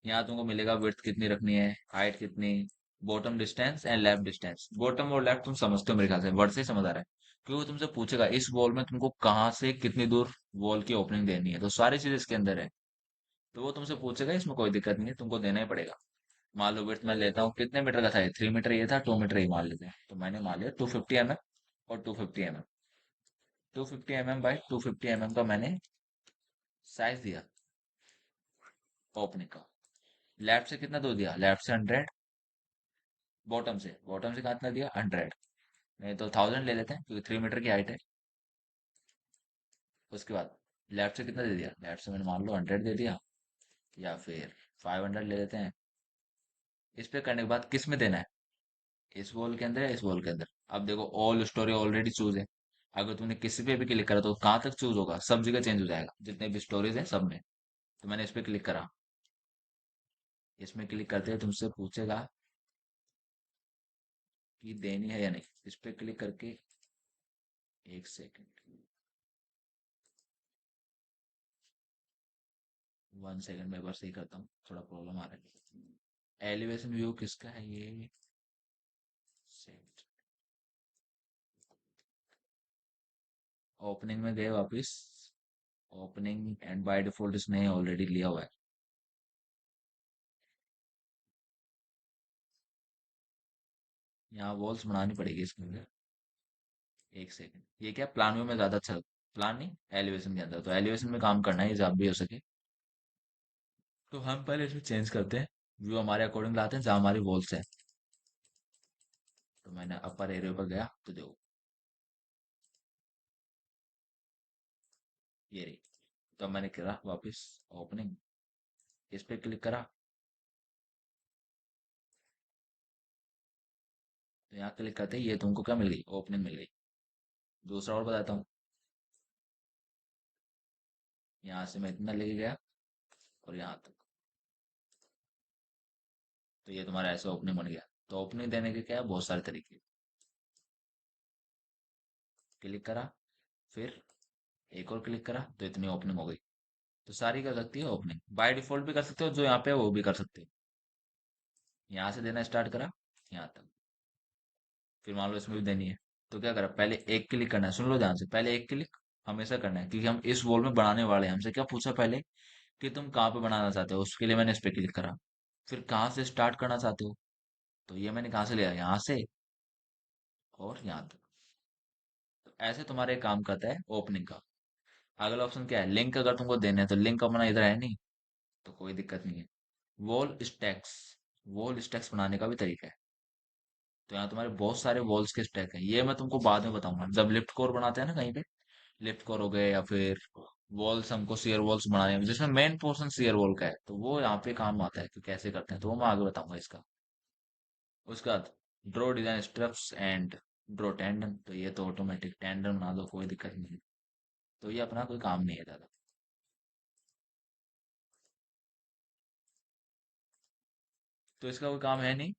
यहाँ तुमको मिलेगा विड्थ कितनी रखनी है, हाइट कितनी, bottom distance and left distance. Bottom और लेफ्ट तुम समझते हो मेरे ख्याल से, वर्ड से ही समझ आ रहा है। क्योंकि वो तुमसे पूछेगा इस वॉल में तुमको कहाँ से कितनी दूर वॉल की ओपनिंग देनी है, तो सारी चीज इसके अंदर है। तो वो तुमसे पूछेगा, इसमें कोई दिक्कत नहीं है, तुमको देना ही पड़ेगा। मान लो विड्थ मैं लेता हूँ, कितने मीटर का था ये, 3 मीटर ये था, 2 मीटर ही मान लेते हैं। तो मैंने मान लिया 250 mm और 250 mm। 250 mm बाई 250 mm का मैंने साइज दिया ओपनिंग का। लेफ्ट से कितना दूर दिया, लेफ्ट से 100। बॉटम से कितना दिया, 100। नहीं तो 1000 ले लेते हैं, क्योंकि 3 मीटर की हाइट है। उसके बाद लेफ्ट से कितना दे दिया, लेफ्ट से मैंने मान लो 100 दे दिया, या फिर 500 ले लेते हैं। इस पे करने के बाद किस में देना है, इस वॉल के अंदर या इस वॉल के अंदर। अब देखो ऑल स्टोरी ऑलरेडी चूज है। अगर तुमने किसी पे भी क्लिक करा तो कहाँ तक चूज होगा, सब जगह चेंज हो जाएगा, जितने भी स्टोरीज है सब में। तो मैंने इस पे क्लिक करा। इसमें क्लिक करते हैं तुमसे पूछेगा कि देनी है या नहीं। इस पे क्लिक करके, एक सेकंड, 1 सेकंड में एक बार सही करता हूँ, थोड़ा प्रॉब्लम आ रहा है। एलिवेशन व्यू किसका है ये, सेट। ओपनिंग में गए वापस, ओपनिंग एंड बाय डिफॉल्ट इसने ऑलरेडी लिया हुआ है। यहाँ वॉल्स बनानी पड़ेगी इसके अंदर। एक सेकंड, ये क्या प्लान व्यू में ज्यादा अच्छा, प्लान नहीं, एलिवेशन के अंदर। तो एलिवेशन में काम करना है जब भी हो सके। तो हम पहले इसमें चेंज करते हैं, व्यू हमारे अकॉर्डिंग लाते हैं जहाँ हमारी वॉल्स है। तो मैंने अपर एरिया पर गया तो देखो ये रही। तो मैंने करा वापस ओपनिंग, इस पे क्लिक करा। तो यहाँ क्लिक करते ही ये तुमको क्या मिल गई, ओपनिंग मिल गई। दूसरा और बताता हूँ। यहाँ से मैं इतना लेके गया और यहाँ तक। तो ये तुम्हारा ऐसे ओपनिंग बन गया। तो ओपनिंग देने के क्या है, बहुत सारे तरीके। क्लिक करा, फिर एक और क्लिक करा, तो इतनी ओपनिंग हो गई। तो सारी कर सकती है ओपनिंग, बाय डिफॉल्ट भी कर सकते हो, जो यहाँ पे है वो भी कर सकते हो। यहाँ से देना स्टार्ट करा, यहाँ तक। फिर मान लो इसमें भी देनी है, तो क्या करा, पहले एक क्लिक करना है, सुन लो ध्यान से, पहले एक क्लिक हमेशा करना है, क्योंकि हम इस वॉल में बनाने वाले हैं। हमसे क्या पूछा पहले, कि तुम कहाँ पे बनाना चाहते हो, उसके लिए मैंने इस पे क्लिक करा। फिर कहाँ से स्टार्ट करना चाहते हो, तो ये मैंने कहाँ से लिया, यहाँ से और यहाँ तक। तो ऐसे तुम्हारे काम करता है ओपनिंग का। अगला ऑप्शन क्या है, लिंक अगर तुमको देने हैं, तो लिंक अपना इधर है नहीं, तो कोई दिक्कत नहीं है। वॉल स्टैक्स, वॉल स्टैक्स बनाने का भी तरीका है। तो यहाँ तुम्हारे बहुत सारे वॉल्स के स्टैक हैं, ये मैं तुमको बाद में बताऊंगा। जब लिफ्ट कोर बनाते हैं ना कहीं पे, लिफ्ट कोर हो गए या फिर वॉल्स, हमको शेयर वॉल्स बनाने हैं जिसमें मेन पोर्शन शेयर वॉल का है, तो वो यहाँ पे काम आता है कि कैसे करते हैं, तो वो मैं आगे बताऊंगा इसका। उसके बाद draw design stirrups and draw tendon, तो ये तो ऑटोमेटिक टेंडन बना दो, कोई दिक्कत नहीं है। तो ये अपना कोई काम नहीं है ज्यादा। तो इसका कोई काम है नहीं,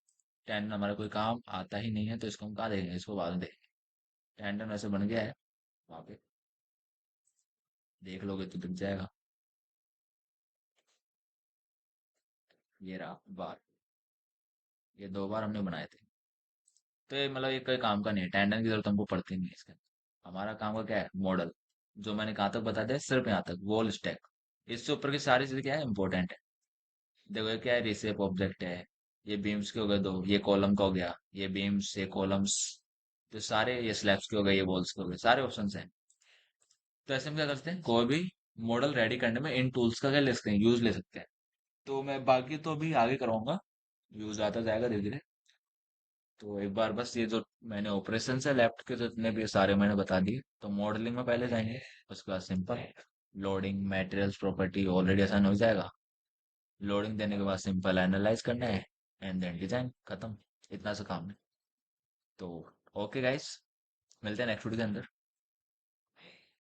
टेंडन हमारा कोई काम आता ही नहीं है, तो इसको हम कहाँ देंगे, इसको बाद में देंगे। टेंडन वैसे बन गया है वहां पे, देख लोगे तो दिख जाएगा। ये रहा बार, ये 2 बार हमने बनाए थे। तो ये मतलब ये कोई काम का नहीं है, टेंडन की जरूरत हमको पड़ती नहीं है इसका। हमारा काम का क्या है, मॉडल, जो मैंने कहाँ तक बता दिया, सिर्फ यहाँ तक वॉल स्टैक। इससे ऊपर की सारी चीजें क्या है, इंपॉर्टेंट है। देखो ये क्या है, रिसेप ऑब्जेक्ट है, ये बीम्स के हो गए दो, ये कॉलम का हो गया, ये बीम्स, ये कॉलम्स, तो सारे, ये स्लैब्स के हो गए, ये वॉल्स के हो गए, सारे ऑप्शन हैं। तो ऐसे में क्या करते हैं, कोई भी मॉडल रेडी करने में इन टूल्स का क्या ले सकते हैं, यूज ले सकते हैं। तो मैं बाकी तो अभी आगे कराऊंगा, यूज आता जाएगा धीरे धीरे। तो एक बार बस ये जो मैंने ऑपरेशन से लेफ्ट के जितने भी सारे मैंने बता दिए, तो मॉडलिंग में पहले जाएंगे। उसके बाद simple loading, materials, property already आसान हो जाएगा। लोडिंग देने के बाद सिंपल एनालाइज करना है, एंड देन डिजाइन खत्म। इतना सा काम है। तो ओके गाइस, मिलते हैं नेक्स्ट वीडियो के अंदर।